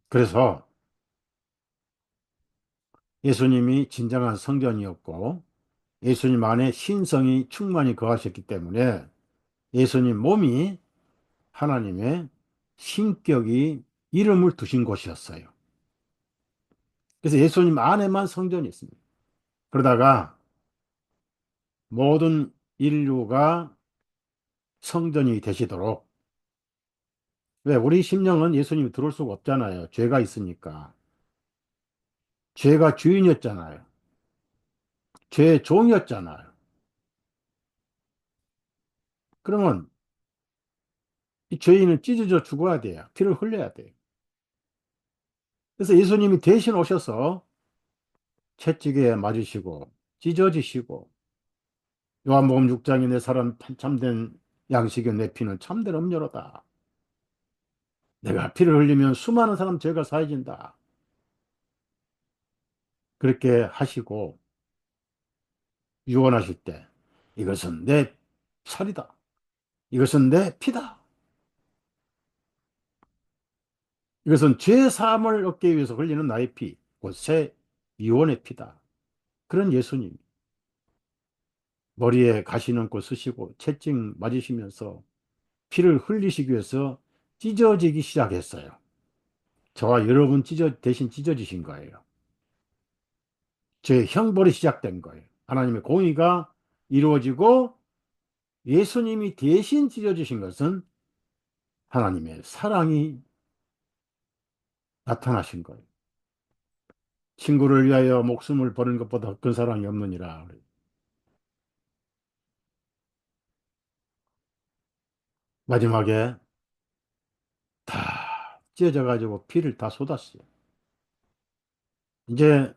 그래서 예수님이 진정한 성전이었고 예수님 안에 신성이 충만히 거하셨기 때문에 예수님 몸이 하나님의 신격이 이름을 두신 곳이었어요. 그래서 예수님 안에만 성전이 있습니다. 그러다가 모든 인류가 성전이 되시도록 왜 우리 심령은 예수님이 들어올 수가 없잖아요. 죄가 있으니까. 죄가 주인이었잖아요. 죄의 종이었잖아요. 그러면 이 죄인은 찢어져 죽어야 돼요. 피를 흘려야 돼요. 그래서 예수님이 대신 오셔서 채찍에 맞으시고 찢어지시고 요한복음 6장에 내 사람 참된 양식의 내 피는 참된 음료로다. 내가 피를 흘리면 수많은 사람 죄가 사해진다. 그렇게 하시고 유언하실 때 이것은 내 살이다. 이것은 내 피다. 이것은 죄 사함을 얻기 위해서 흘리는 나의 피, 곧 새 유언의 피다. 그런 예수님. 머리에 가시 넘고 쓰시고 채찍 맞으시면서 피를 흘리시기 위해서 찢어지기 시작했어요. 저와 여러분 대신 찢어지신 거예요. 제 형벌이 시작된 거예요. 하나님의 공의가 이루어지고 예수님이 대신 찢어지신 것은 하나님의 사랑이 나타나신 거예요. 친구를 위하여 목숨을 버리는 것보다 큰 사랑이 없느니라. 마지막에 다 찢어져 가지고 피를 다 쏟았어요. 이제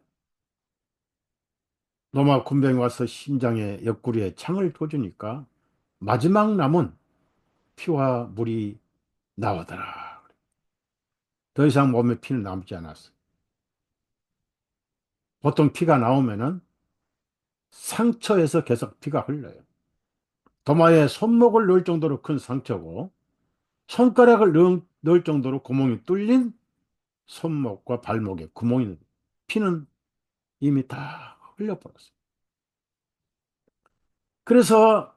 로마 군병이 와서 심장에 옆구리에 창을 꽂으니까 마지막 남은 피와 물이 나오더라. 더 이상 몸에 피는 남지 않았어. 보통 피가 나오면은 상처에서 계속 피가 흘러요. 도마에 손목을 넣을 정도로 큰 상처고 손가락을 넣을 정도로 구멍이 뚫린 손목과 발목에 구멍이 있는 피는 이미 다 흘려버렸어요. 그래서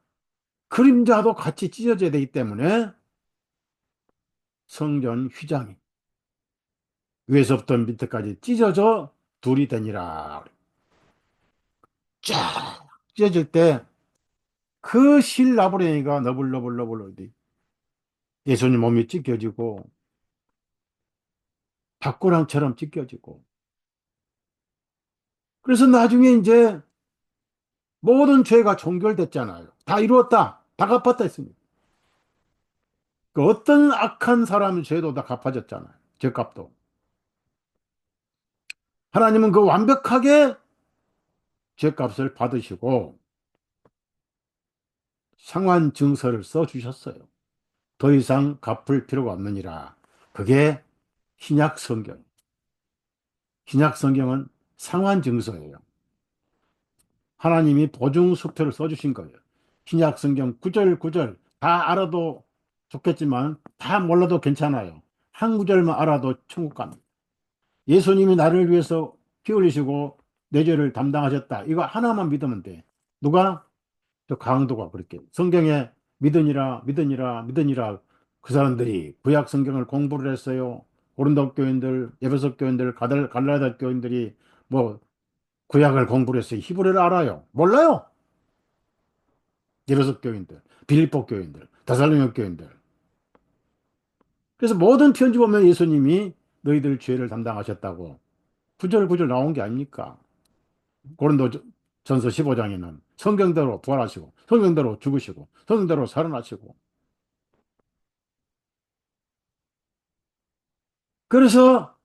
그림자도 같이 찢어져야 되기 때문에 성전 휘장이 위에서부터 밑에까지 찢어져 둘이 되니라. 쫙 찢어질 때 그 실나부랭이가 너불너불너불 예수님 몸이 찢겨지고 닭고랑처럼 찢겨지고 그래서 나중에 이제 모든 죄가 종결됐잖아요. 다 이루었다. 다 갚았다 했습니다. 그 어떤 악한 사람의 죄도 다 갚아졌잖아요. 죄값도. 하나님은 그 완벽하게 죄값을 받으시고 상환 증서를 써 주셨어요. 더 이상 갚을 필요가 없느니라. 그게 신약 성경. 신약 성경은 상환 증서예요. 하나님이 보증 수표를 써주신 거예요. 신약 성경 구절 구절 다 알아도 좋겠지만 다 몰라도 괜찮아요. 한 구절만 알아도 천국 갑니다. 예수님이 나를 위해서 피 흘리시고 내 죄를 담당하셨다. 이거 하나만 믿으면 돼. 누가? 저 강도가 그렇게 성경에 믿으니라 믿으니라 믿으니라 그 사람들이 구약 성경을 공부를 했어요. 고린도 교인들, 에베소 교인들, 갈라디아 교인들이 뭐 구약을 공부를 했어요. 히브리를 알아요. 몰라요. 에베소 교인들. 빌립보 교인들, 데살로니가 교인들. 그래서 모든 편지 보면 예수님이 너희들 죄를 담당하셨다고 구절구절 나온 게 아닙니까? 고린도 전서 15장에는 성경대로 부활하시고 성경대로 죽으시고 성경대로 살아나시고 그래서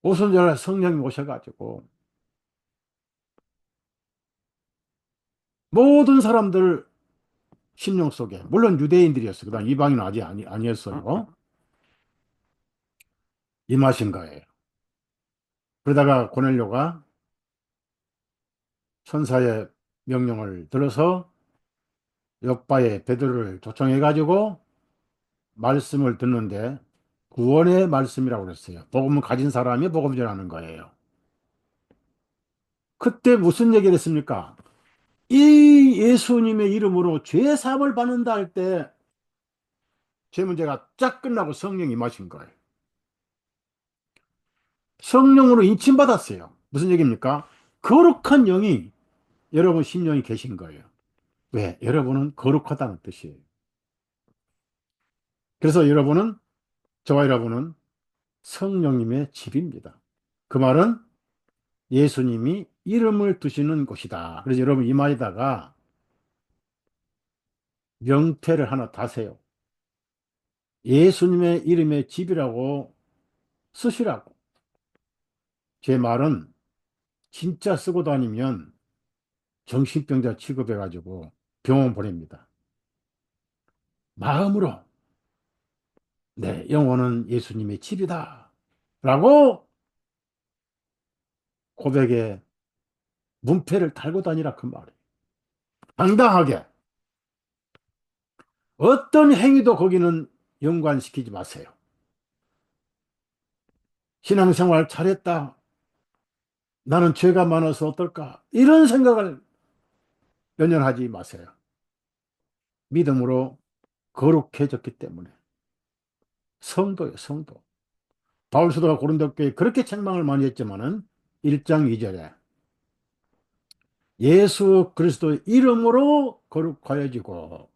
오순절에 성령이 오셔가지고 모든 사람들 심령 속에 물론 유대인들이었어요. 그다음 이방인은 아직 아니었어요. 임하신 거예요. 그러다가 고넬료가 천사의 명령을 들어서 옆바에 베드로를 초청해가지고 말씀을 듣는데 구원의 말씀이라고 그랬어요. 복음을 가진 사람이 복음 전하는 거예요. 그때 무슨 얘기를 했습니까? 이 예수님의 이름으로 죄 사함을 받는다 할 때 죄 문제가 쫙 끝나고 성령이 임하신 거예요. 성령으로 인침받았어요. 무슨 얘기입니까? 거룩한 영이 여러분 심령이 계신 거예요. 왜? 여러분은 거룩하다는 뜻이에요. 그래서 여러분은 저와 여러분은 성령님의 집입니다. 그 말은 예수님이 이름을 두시는 곳이다. 그래서 여러분 이마에다가 명패를 하나 다세요. 예수님의 이름의 집이라고 쓰시라고. 제 말은 진짜 쓰고 다니면 정신병자 취급해가지고 병원 보냅니다. 마음으로 내 영혼은 예수님의 집이다. 라고 고백에 문패를 달고 다니라 그 말이에요. 당당하게 어떤 행위도 거기는 연관시키지 마세요. 신앙생활 잘했다. 나는 죄가 많아서 어떨까? 이런 생각을 연연하지 마세요. 믿음으로 거룩해졌기 때문에. 성도예요, 성도. 바울 사도가 고린도 교회에 그렇게 책망을 많이 했지만은 1장 2절에 예수 그리스도의 이름으로 거룩하여지고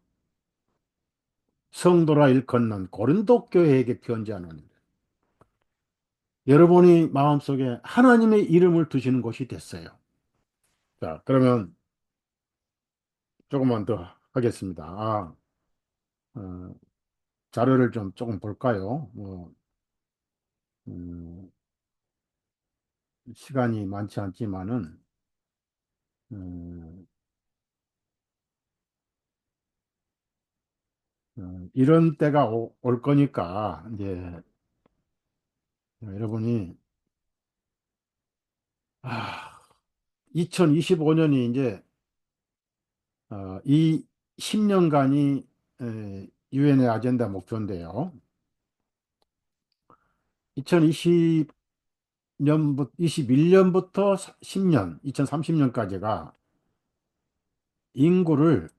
성도라 일컫는 고린도 교회에게 편지하노니 여러분이 마음속에 하나님의 이름을 두시는 곳이 됐어요. 자, 그러면 조금만 더 하겠습니다. 어, 자료를 좀 조금 볼까요? 음, 시간이 많지 않지만은 음, 이런 때가 올 거니까 이제 여러분이 2025년이 이제 이 10년간이 유엔의 아젠다 목표인데요. 2020년부터 21년부터 10년, 2030년까지가 인구를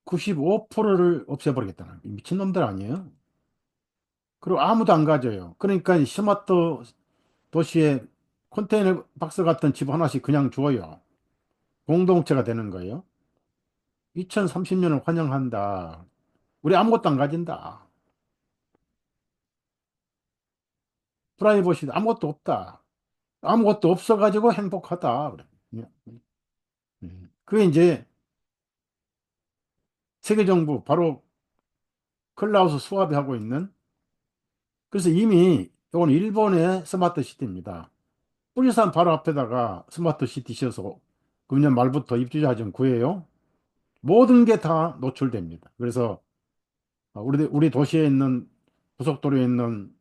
95%를 없애버리겠다는 미친놈들 아니에요? 그리고 아무도 안 가져요. 그러니까 이 스마트 도시에 컨테이너 박스 같은 집 하나씩 그냥 줘요. 공동체가 되는 거예요. 2030년을 환영한다. 우리 아무것도 안 가진다. 프라이버시도 아무것도 없다. 아무것도 없어가지고 행복하다. 그래. 그게 이제 세계정부 바로 클라우스 수합이 하고 있는 그래서 이미 이건 일본의 스마트 시티입니다.富士산 바로 앞에다가 스마트 시티 지어서 금년 말부터 입주자 좀 구해요. 모든 게 다 노출됩니다. 그래서 우리 도시에 있는 고속도로에 있는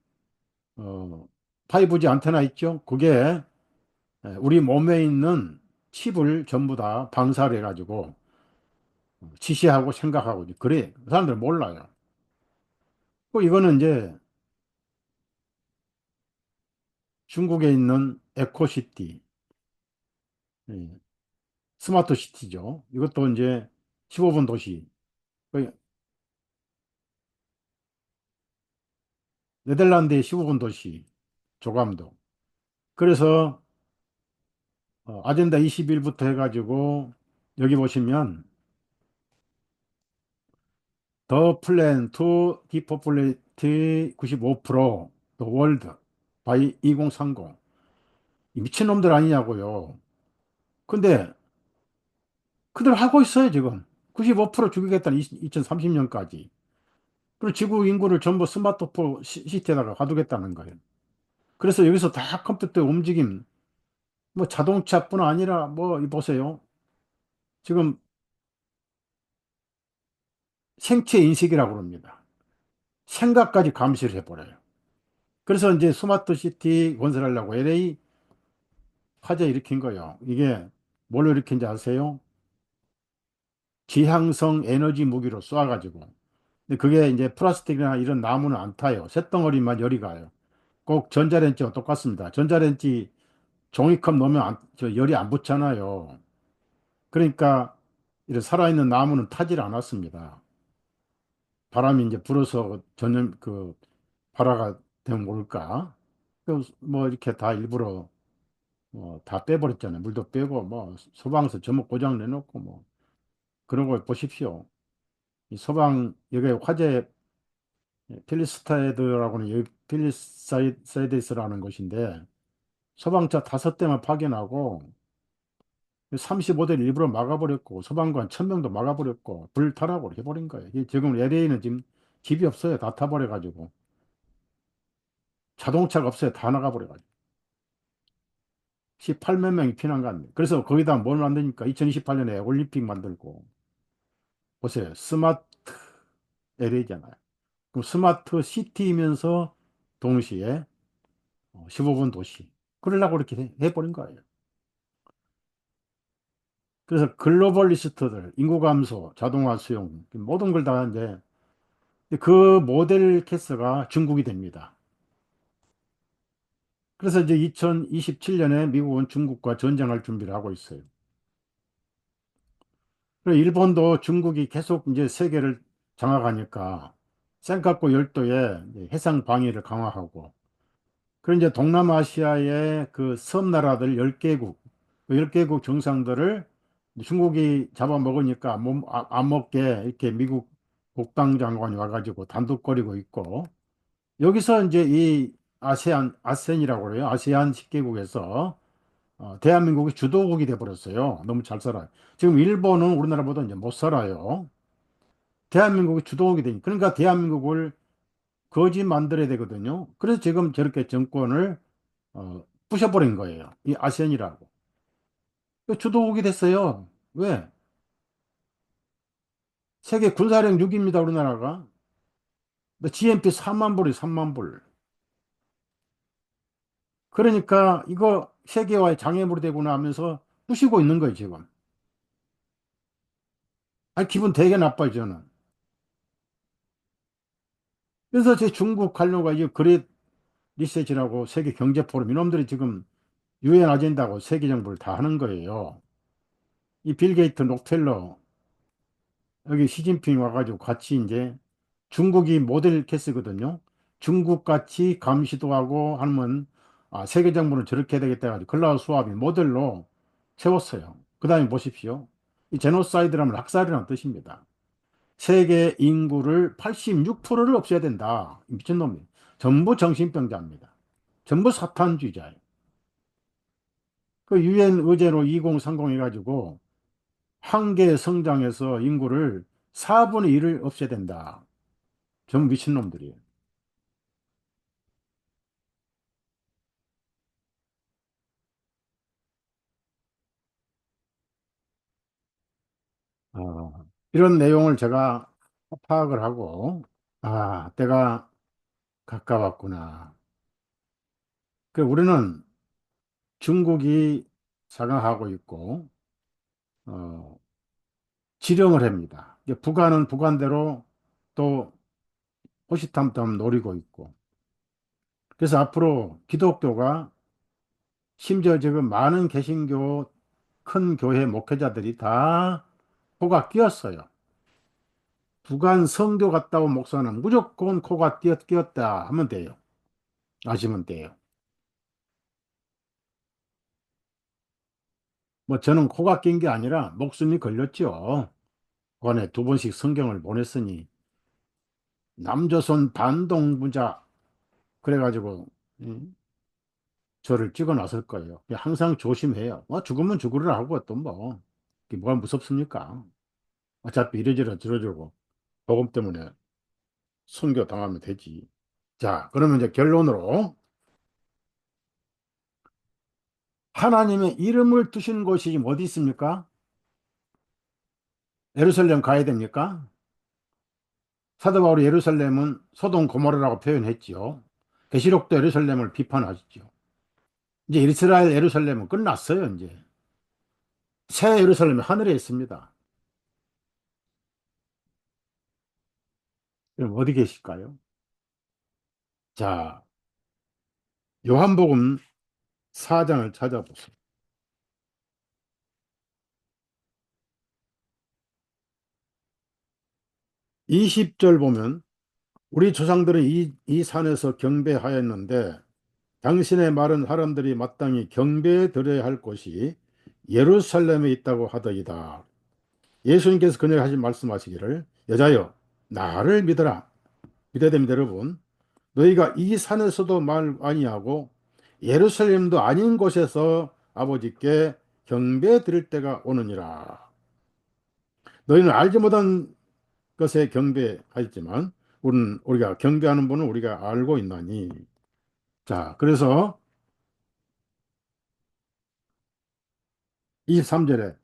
어, 5G 안테나 있죠? 그게 우리 몸에 있는 칩을 전부 다 방사를 해가지고 지시하고 생각하고 그래. 사람들 몰라요. 이거는 이제 중국에 있는 에코시티, 예, 스마트 시티죠. 이것도 이제 15분 도시. 그 네덜란드의 15분 도시, 조감도. 그래서 아젠다 21부터 해가지고 여기 보시면 더 플랜 투 디포플레이트 95% 더 월드 바이 2030 미친놈들 아니냐고요. 근데 그들 하고 있어요, 지금. 95% 죽이겠다는 2030년까지. 그리고 지구 인구를 전부 스마트폰 시대에다가 가두겠다는 거예요. 그래서 여기서 다 컴퓨터 움직임, 뭐 자동차뿐 아니라 뭐, 보세요. 지금 생체 인식이라고 그럽니다. 생각까지 감시를 해버려요. 그래서 이제 스마트 시티 건설하려고 LA 화재 일으킨 거예요. 이게 뭘로 일으킨지 아세요? 지향성 에너지 무기로 쏴가지고. 근데 그게 이제 플라스틱이나 이런 나무는 안 타요. 쇳덩어리만 열이 가요. 꼭 전자레인지와 똑같습니다. 전자레인지 종이컵 넣으면 열이 안 붙잖아요. 그러니까 이런 살아있는 나무는 타질 않았습니다. 바람이 이제 불어서 전염 발화가 되면 모를까. 뭐 이렇게 다 일부러 다 빼버렸잖아요. 물도 빼고 뭐 소방서 전부 고장 내놓고 뭐 그런 걸 보십시오. 이 소방 여기 화재 필리스타이드라고는 여기 필리사이드스라는 곳인데 소방차 5대만 파견하고 35대를 일부러 막아버렸고 소방관 1,000명도 막아버렸고 불타라고 해버린 거예요. 지금 LA는 지금 집이 없어요. 다 타버려가지고 자동차가 없어요. 다 나가버려가지고 18만 명이 피난 갔네. 그래서 거기다 뭘 만드니까 2028년에 올림픽 만들고 보세요. 스마트 LA잖아요. 그럼 스마트 시티이면서 동시에 15분 도시. 그러려고 이렇게 해버린 거예요. 그래서 글로벌리스트들, 인구 감소, 자동화 수용, 모든 걸 다 이제 그 모델 캐스가 중국이 됩니다. 그래서 이제 2027년에 미국은 중국과 전쟁할 준비를 하고 있어요. 그리고 일본도 중국이 계속 이제 세계를 장악하니까 센카쿠 열도에 이제 해상 방위를 강화하고 그리고 이제 동남아시아의 그 섬나라들 10개국, 그 10개국 정상들을 중국이 잡아먹으니까 안 먹게 이렇게 미국 국방장관이 와가지고 단독거리고 있고 여기서 이제 이 아세안이라고 그래요. 아세안 10개국에서 대한민국이 주도국이 돼버렸어요. 너무 잘 살아요. 지금 일본은 우리나라보다 이제 못 살아요. 대한민국이 주도국이 되니 그러니까 대한민국을 거지 만들어야 되거든요. 그래서 지금 저렇게 정권을 부셔버린 거예요. 이 아세안이라고. 주도국이 됐어요. 왜? 세계 군사력 6위입니다, 우리나라가. GNP 3만 불이 3만 불. 그러니까 이거 세계화의 장애물이 되구나 하면서 부시고 있는 거예요, 지금. 아니, 기분 되게 나빠요, 저는. 그래서 제 중국 관료가 이 그레이트 리셋이라고 세계 경제 포럼 이놈들이 지금 유엔 아젠다고 세계 정부를 다 하는 거예요. 이 빌 게이트 록펠러 여기 시진핑 와가지고 같이 이제 중국이 모델 케이스거든요. 중국 같이 감시도 하고 하면 세계 정부는 저렇게 해야 되겠다 해가지고 클라우스 수합이 모델로 세웠어요. 그 다음에 보십시오. 이 제노사이드라면 학살이라는 뜻입니다. 세계 인구를 86%를 없애야 된다. 미친놈이. 전부 정신병자입니다. 전부 사탄주의자예요. 그 유엔 의제로 2030 해가지고 한계 성장에서 인구를 4분의 1을 없애야 된다. 전 미친놈들이에요. 이런 내용을 제가 파악을 하고, 때가 가까웠구나. 우리는 중국이 장악하고 있고, 어, 지령을 합니다. 북한은 북한대로 또 호시탐탐 노리고 있고. 그래서 앞으로 기독교가 심지어 지금 많은 개신교 큰 교회 목회자들이 다 코가 끼었어요. 북한 성교 갔다 온 목사는 무조건 코가 끼었다 하면 돼요. 아시면 돼요. 뭐 저는 코가 낀 게 아니라 목숨이 걸렸죠. 관에 두 번씩 성경을 보냈으니 남조선 반동부자 그래가지고 저를 찍어 놨을 거예요. 항상 조심해요. 죽으면 죽으라 하고 또 뭐, 이게 뭐가 무섭습니까? 어차피 이래저래 저러저러고 복음 때문에 순교 당하면 되지. 자, 그러면 이제 결론으로 하나님의 이름을 두신 곳이 지금 어디 있습니까? 예루살렘 가야 됩니까? 사도 바울이 예루살렘은 소돔 고모라라고 표현했지요. 계시록도 예루살렘을 비판하죠. 이제 이스라엘 예루살렘은 끝났어요, 이제. 새 예루살렘이 하늘에 있습니다. 그럼 어디 계실까요? 자, 요한복음 4장을 찾아보세요. 20절 보면 우리 조상들은 이 산에서 경배하였는데 당신의 말은 사람들이 마땅히 경배해 드려야 할 곳이 예루살렘에 있다고 하더이다. 예수님께서 그녀에 하신 말씀하시기를 여자여 나를 믿어라. 믿어야 됩니다, 여러분. 너희가 이 산에서도 말 아니하고 예루살렘도 아닌 곳에서 아버지께 경배 드릴 때가 오느니라. 너희는 알지 못한 것에 경배하였지만 우리가 경배하는 분은 우리가 알고 있나니. 자, 그래서 23절에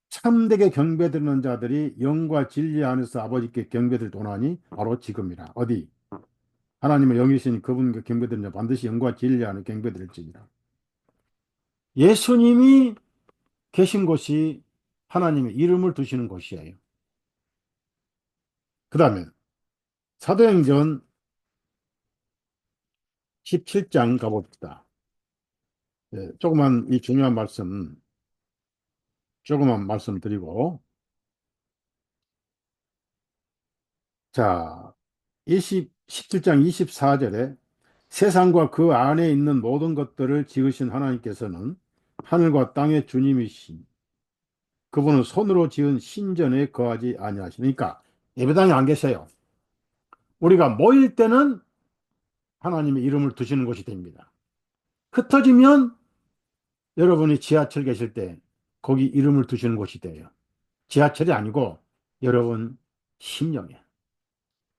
참되게 경배드리는 자들이 영과 진리 안에서 아버지께 경배를 도나니 바로 지금이라. 어디? 하나님의 영이신 그분께 경배드리는 자 반드시 영과 진리 안에 경배드릴지니라. 예수님이 계신 곳이 하나님의 이름을 두시는 곳이에요. 그 다음에 사도행전 17장 가봅시다. 조그만 이 중요한 말씀, 조그만 말씀 드리고, 자, 17장 24절에 세상과 그 안에 있는 모든 것들을 지으신 하나님께서는 하늘과 땅의 주님이신 그분은 손으로 지은 신전에 거하지 아니하시니까 예배당에 안 계세요. 우리가 모일 때는 하나님의 이름을 두시는 곳이 됩니다. 흩어지면 여러분이 지하철 계실 때 거기 이름을 두시는 곳이 돼요. 지하철이 아니고 여러분 심령에.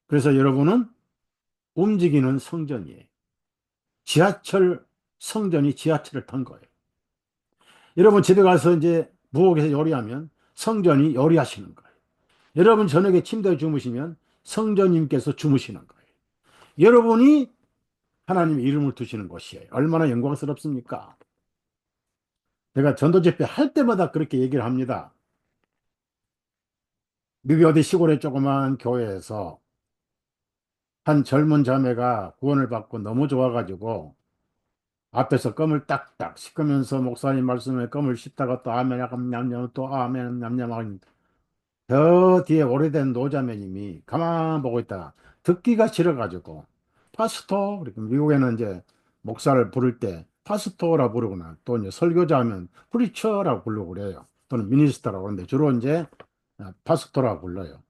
그래서 여러분은 움직이는 성전이에요. 지하철 성전이 지하철을 탄 거예요. 여러분 집에 가서 이제 부엌에서 요리하면 성전이 요리하시는 거예요. 여러분 저녁에 침대에 주무시면 성전님께서 주무시는 거예요. 여러분이 하나님의 이름을 두시는 곳이에요. 얼마나 영광스럽습니까? 제가 전도 집회 할 때마다 그렇게 얘기를 합니다. 미국 어디 시골의 조그만 교회에서 한 젊은 자매가 구원을 받고 너무 좋아가지고 앞에서 껌을 딱딱 씹으면서 목사님 말씀에 껌을 씹다가 또 아멘 하면 냠냠 또 아멘 냠냠 하니 저 뒤에 오래된 노자매님이 가만 보고 있다가 듣기가 싫어가지고 파스토 그렇게 미국에는 이제 목사를 부를 때 파스토라 부르거나 또 이제 설교자 하면 프리처라고 부르고 그래요. 또는 미니스터라고 하는데 주로 이제 파스토라고 불러요.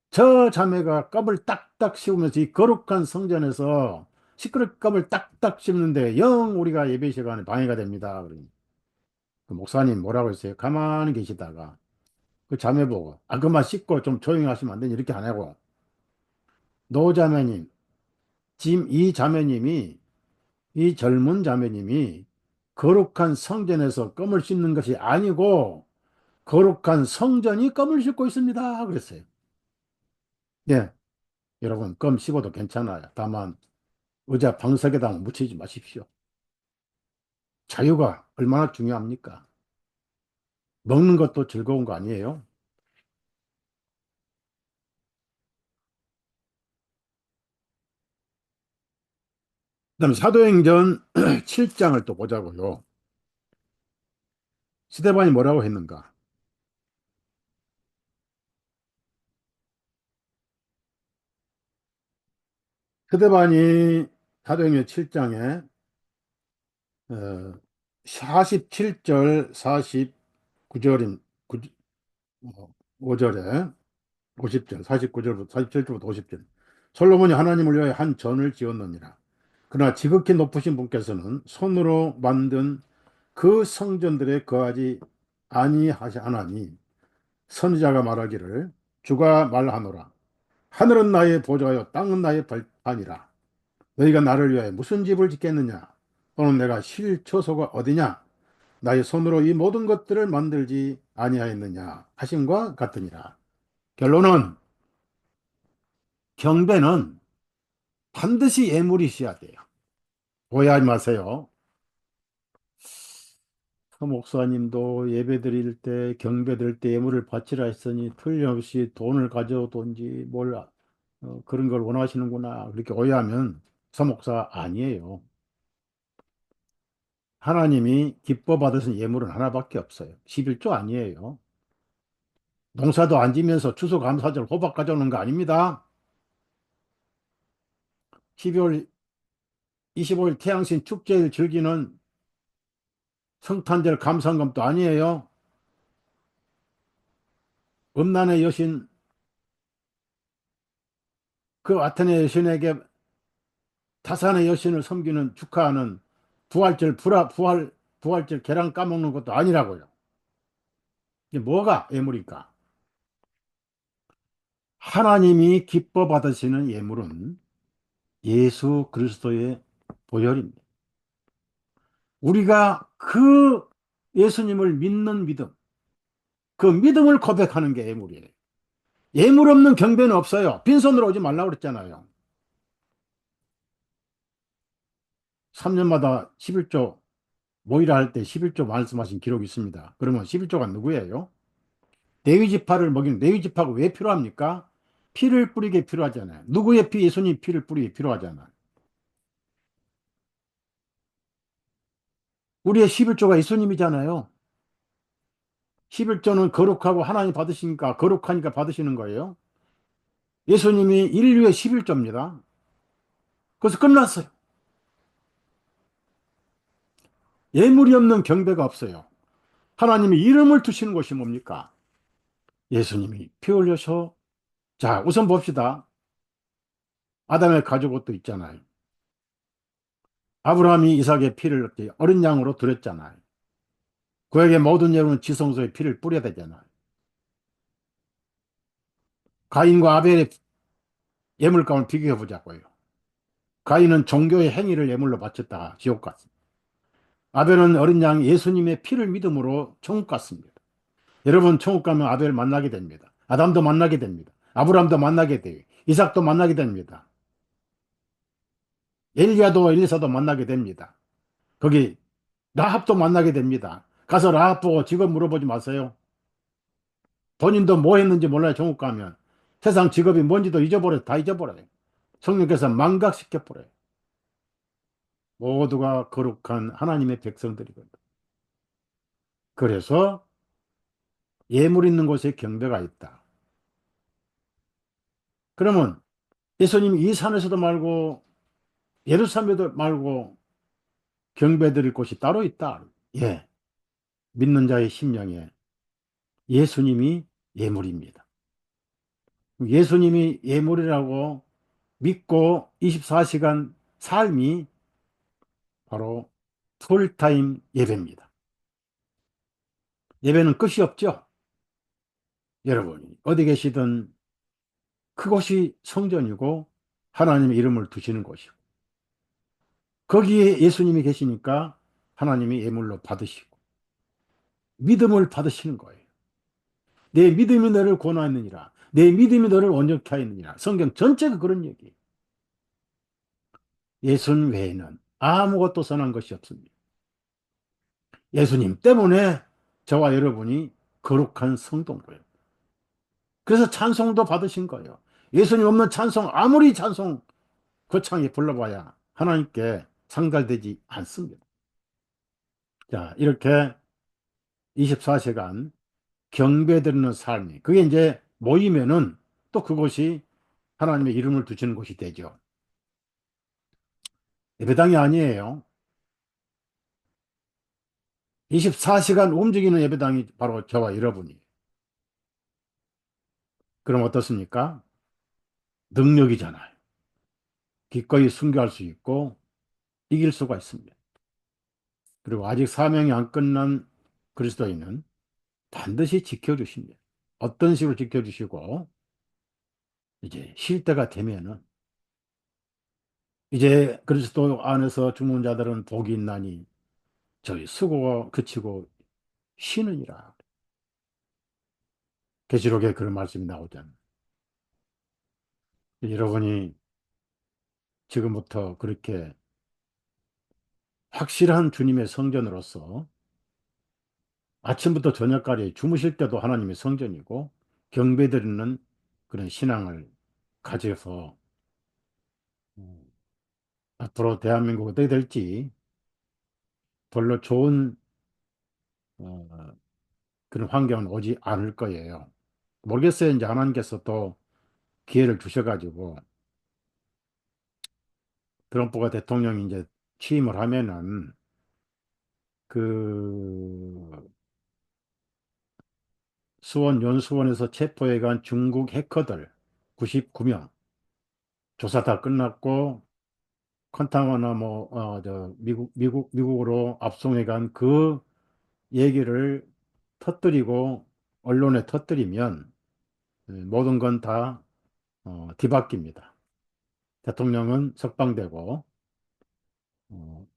저 자매가 껌을 딱딱 씹으면서 이 거룩한 성전에서 시끄럽게 껌을 딱딱 씹는데 영 우리가 예배 시간에 방해가 됩니다. 그러니 그 목사님 뭐라고 했어요? 가만히 계시다가 그 자매 보고 그만 씹고 좀 조용히 하시면 안 되니 이렇게 안 하고 노 자매님 지금 이 자매님이 이 젊은 자매님이 거룩한 성전에서 껌을 씹는 것이 아니고 거룩한 성전이 껌을 씹고 있습니다. 그랬어요. 네, 여러분 껌 씹어도 괜찮아요. 다만 의자 방석에다 묻히지 마십시오. 자유가 얼마나 중요합니까? 먹는 것도 즐거운 거 아니에요? 그다음 사도행전 7장을 또 보자고요. 스데반이 뭐라고 했는가? 스데반이 사도행전 7장에 47절 49절인 5절에 50절 49절부터 47절부터 50절 솔로몬이 하나님을 위하여 한 전을 지었느니라. 그러나 지극히 높으신 분께서는 손으로 만든 그 성전들에 거하지 아니하시나니 선지자가 말하기를 주가 말하노라. 하늘은 나의 보좌요 땅은 나의 발판이라. 너희가 나를 위하여 무슨 집을 짓겠느냐? 또는 내가 쉴 처소가 어디냐? 나의 손으로 이 모든 것들을 만들지 아니하였느냐? 하심과 같으니라. 결론은 경배는 반드시 예물이 있어야 돼요. 오해하지 마세요. 그 목사님도 예배 드릴 때, 경배 드릴 때 예물을 바치라 했으니 틀림없이 돈을 가져오든지 그런 걸 원하시는구나. 그렇게 오해하면 서목사 아니에요. 하나님이 기뻐 받으신 예물은 하나밖에 없어요. 11조 아니에요. 농사도 안 지면서 추수감사절 호박 가져오는 거 아닙니다. 12월 25일 태양신 축제일 즐기는 성탄절 감상금도 아니에요. 음란의 여신, 그 아테네 여신에게 타산의 여신을 섬기는 축하하는 부활절 계란 까먹는 것도 아니라고요. 이게 뭐가 예물일까? 하나님이 기뻐 받으시는 예물은 예수 그리스도의 보혈입니다. 우리가 그 예수님을 믿는 믿음, 그 믿음을 고백하는 게 예물이에요. 예물 없는 경배는 없어요. 빈손으로 오지 말라고 그랬잖아요. 3년마다 11조 모이라 할 때 11조 말씀하신 기록이 있습니다. 그러면 11조가 누구예요? 레위지파를 먹이는 레위지파가 왜 필요합니까? 피를 뿌리게 필요하잖아요. 누구의 피? 예수님 피를 뿌리게 필요하잖아요. 우리의 11조가 예수님이잖아요. 11조는 거룩하고 하나님 받으시니까 거룩하니까 받으시는 거예요. 예수님이 인류의 11조입니다. 그래서 끝났어요. 예물이 없는 경배가 없어요. 하나님이 이름을 두시는 것이 뭡니까? 예수님이 피 흘려서 자 우선 봅시다. 아담의 가족옷도 있잖아요. 아브라함이 이삭의 피를 어린 양으로 드렸잖아요. 그에게 모든 여러분 지성소에 피를 뿌려야 되잖아요. 가인과 아벨의 예물감을 비교해 보자고요. 가인은 종교의 행위를 예물로 바쳤다가 지옥 갔습니다. 아벨은 어린 양 예수님의 피를 믿음으로 천국 갔습니다. 여러분 천국 가면 아벨 만나게 됩니다. 아담도 만나게 됩니다. 아브라함도 만나게 돼요. 이삭도 만나게 됩니다. 엘리야도 엘리사도 만나게 됩니다. 거기 라합도 만나게 됩니다. 가서 라합 보고 직업 물어보지 마세요. 본인도 뭐 했는지 몰라요. 천국 가면. 세상 직업이 뭔지도 잊어버려요. 다 잊어버려요. 성령께서 망각시켜버려요. 모두가 거룩한 하나님의 백성들이거든. 그래서 예물 있는 곳에 경배가 있다. 그러면 예수님이 이 산에서도 말고 예루살렘에도 말고 경배드릴 곳이 따로 있다. 예. 믿는 자의 심령에 예수님이 예물입니다. 예수님이 예물이라고 믿고 24시간 삶이 바로 풀타임 예배입니다. 예배는 끝이 없죠. 여러분이 어디 계시든 그곳이 성전이고 하나님의 이름을 두시는 곳이고 거기에 예수님이 계시니까 하나님이 예물로 받으시고 믿음을 받으시는 거예요. 내 믿음이 너를 권하였느니라. 내 믿음이 너를 온전케 하였느니라. 성경 전체가 그런 얘기예요. 예수님 외에는 아무것도 선한 것이 없습니다. 예수님 때문에 저와 여러분이 거룩한 성도인 거예요. 그래서 찬송도 받으신 거예요. 예수님 없는 찬송 아무리 찬송 거창하게 불러봐야 하나님께 상달되지 않습니다. 자, 이렇게 24시간 경배드리는 삶이 그게 이제 모이면은 또 그곳이 하나님의 이름을 두시는 곳이 되죠. 예배당이 아니에요. 24시간 움직이는 예배당이 바로 저와 여러분이. 그럼 어떻습니까? 능력이잖아요. 기꺼이 순교할 수 있고 이길 수가 있습니다. 그리고 아직 사명이 안 끝난 그리스도인은 반드시 지켜주십니다. 어떤 식으로 지켜주시고, 이제 쉴 때가 되면은, 이제 그리스도 안에서 죽는 자들은 복이 있나니, 저희 수고가 그치고 쉬느니라. 계시록에 그런 말씀이 나오잖아요. 여러분이 지금부터 그렇게 확실한 주님의 성전으로서 아침부터 저녁까지 주무실 때도 하나님의 성전이고 경배드리는 그런 신앙을 가져서 앞으로 대한민국 어떻게 될지 별로 좋은 어, 그런 환경은 오지 않을 거예요. 모르겠어요. 이제 하나님께서 또 기회를 주셔가지고 트럼프가 대통령이 이제 취임을 하면은 그 수원 연수원에서 체포해간 중국 해커들 99명 조사 다 끝났고 컨타마나 미국으로 압송해간 그 얘기를 터뜨리고 언론에 터뜨리면 모든 건 다 뒤바뀝니다. 대통령은 석방되고 어,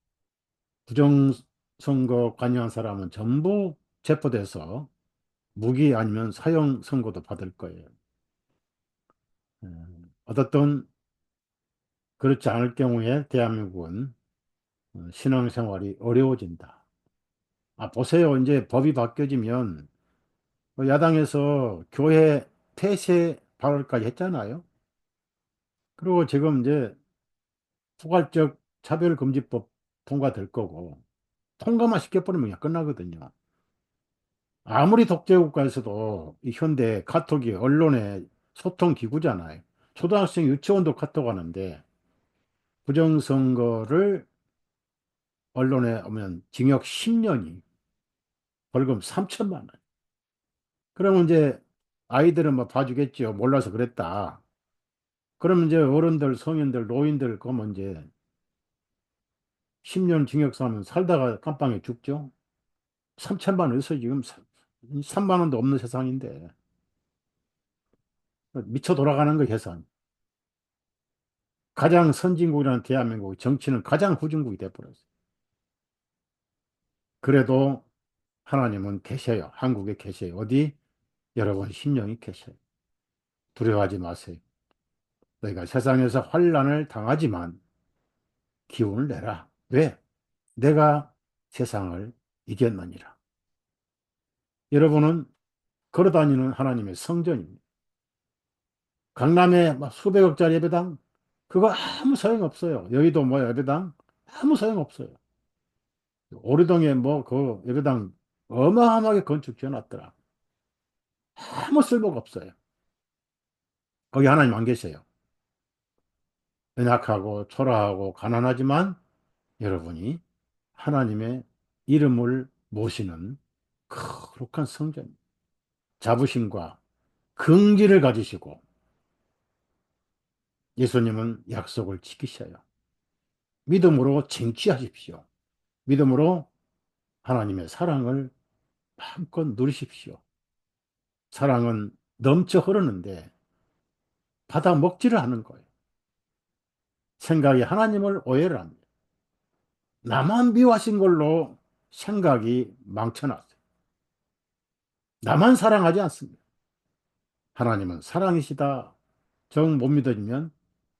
부정선거 관여한 사람은 전부 체포돼서 무기 아니면 사형 선고도 받을 거예요. 어떻든 그렇지 않을 경우에 대한민국은 신앙생활이 어려워진다. 아, 보세요. 이제 법이 바뀌어지면 야당에서 교회 폐쇄 발언까지 했잖아요. 그리고 지금 이제 포괄적 차별금지법 통과될 거고 통과만 시켜버리면 그냥 끝나거든요. 아무리 독재국가에서도 이 현대 카톡이 언론의 소통 기구잖아요. 초등학생 유치원도 카톡 하는데 부정선거를 언론에 오면 징역 10년이 벌금 3천만 원. 그러면 이제 아이들은 뭐 봐주겠죠. 몰라서 그랬다. 그러면 이제 어른들, 성인들, 노인들 그러면 이제 10년 징역 사면 살다가 깜빵에 죽죠. 3천만 원에서 지금 3만 원도 없는 세상인데 미쳐 돌아가는 거 계산. 가장 선진국이라는 대한민국 정치는 가장 후진국이 돼버렸어요. 그래도 하나님은 계셔요. 한국에 계셔요. 어디? 여러분 심령이 계셔요. 두려워하지 마세요. 너희가 세상에서 환난을 당하지만 기운을 내라. 왜? 내가 세상을 이겼느니라. 여러분은 걸어다니는 하나님의 성전입니다. 강남에 막 수백억짜리 예배당 그거 아무 소용없어요. 여의도 뭐 예배당 아무 소용없어요. 오리동에 뭐 그 예배당 어마어마하게 건축 지어놨더라. 아무 쓸모가 없어요. 거기 하나님 안 계세요. 연약하고 초라하고 가난하지만 여러분이 하나님의 이름을 모시는 거룩한 성전, 자부심과 긍지를 가지시고 예수님은 약속을 지키셔요. 믿음으로 쟁취하십시오. 믿음으로 하나님의 사랑을 마음껏 누리십시오. 사랑은 넘쳐 흐르는데 받아 먹지를 않는 거예요. 생각이 하나님을 오해를 합니다. 나만 미워하신 걸로 생각이 망쳐놨어요. 나만 사랑하지 않습니다. 하나님은 사랑이시다. 정 못 믿어지면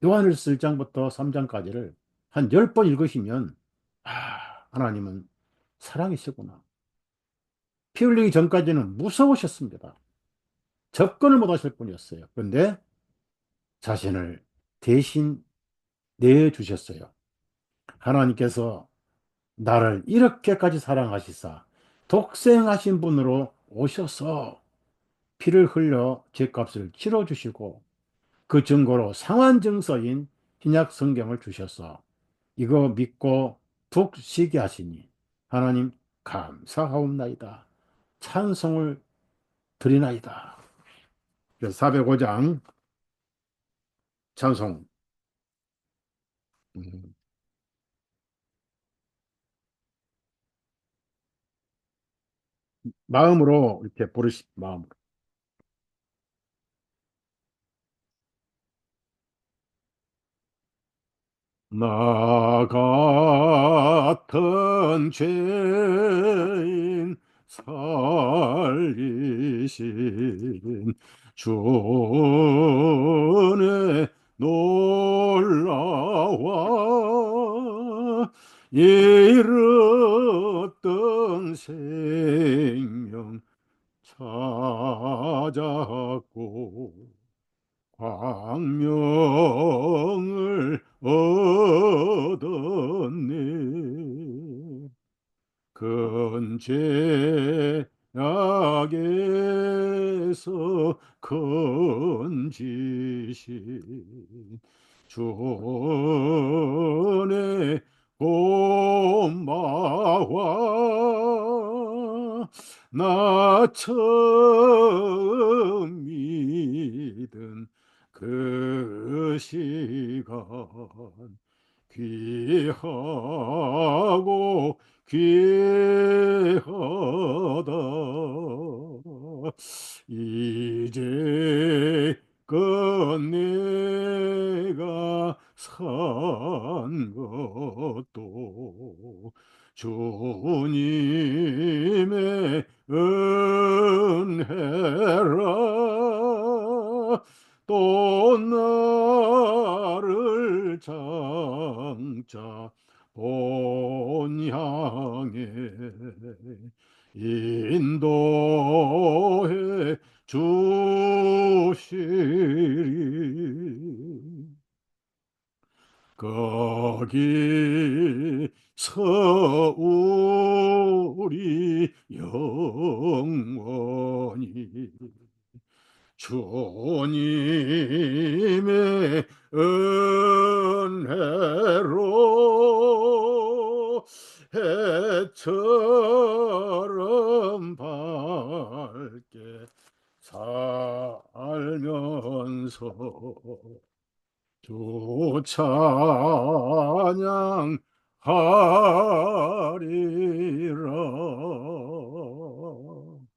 요한일서 1장부터 3장까지를 한 10번 읽으시면 아, 하나님은 사랑이시구나. 피 흘리기 전까지는 무서우셨습니다. 접근을 못 하실 분이었어요. 그런데 자신을 대신 내주셨어요. 하나님께서 나를 이렇게까지 사랑하시사 독생하신 분으로 오셔서 피를 흘려 죄값을 치러주시고 그 증거로 상한 증서인 신약 성경을 주셔서 이거 믿고 푹 쉬게 하시니 하나님 감사하옵나이다. 찬송을 드리나이다. 그래서 405장 찬송. 음, 마음으로 이렇게 부르시, 마음으로. 나 같은 죄인 살리신 주의 놀라와 잃었던 생명 찾았고 광명을 얻었네. 근죄악에서 건지신 주의 고마워 나 처음 믿은 그 시간 귀하고 귀하다. 이제껏 내가 산 것도 주님의 은혜라. 또 나를 장차 본향에 인도해 주시리. 거기서 우리 영원히 주님의 은혜로 해처럼 밝게 살면서 주 찬양하리라.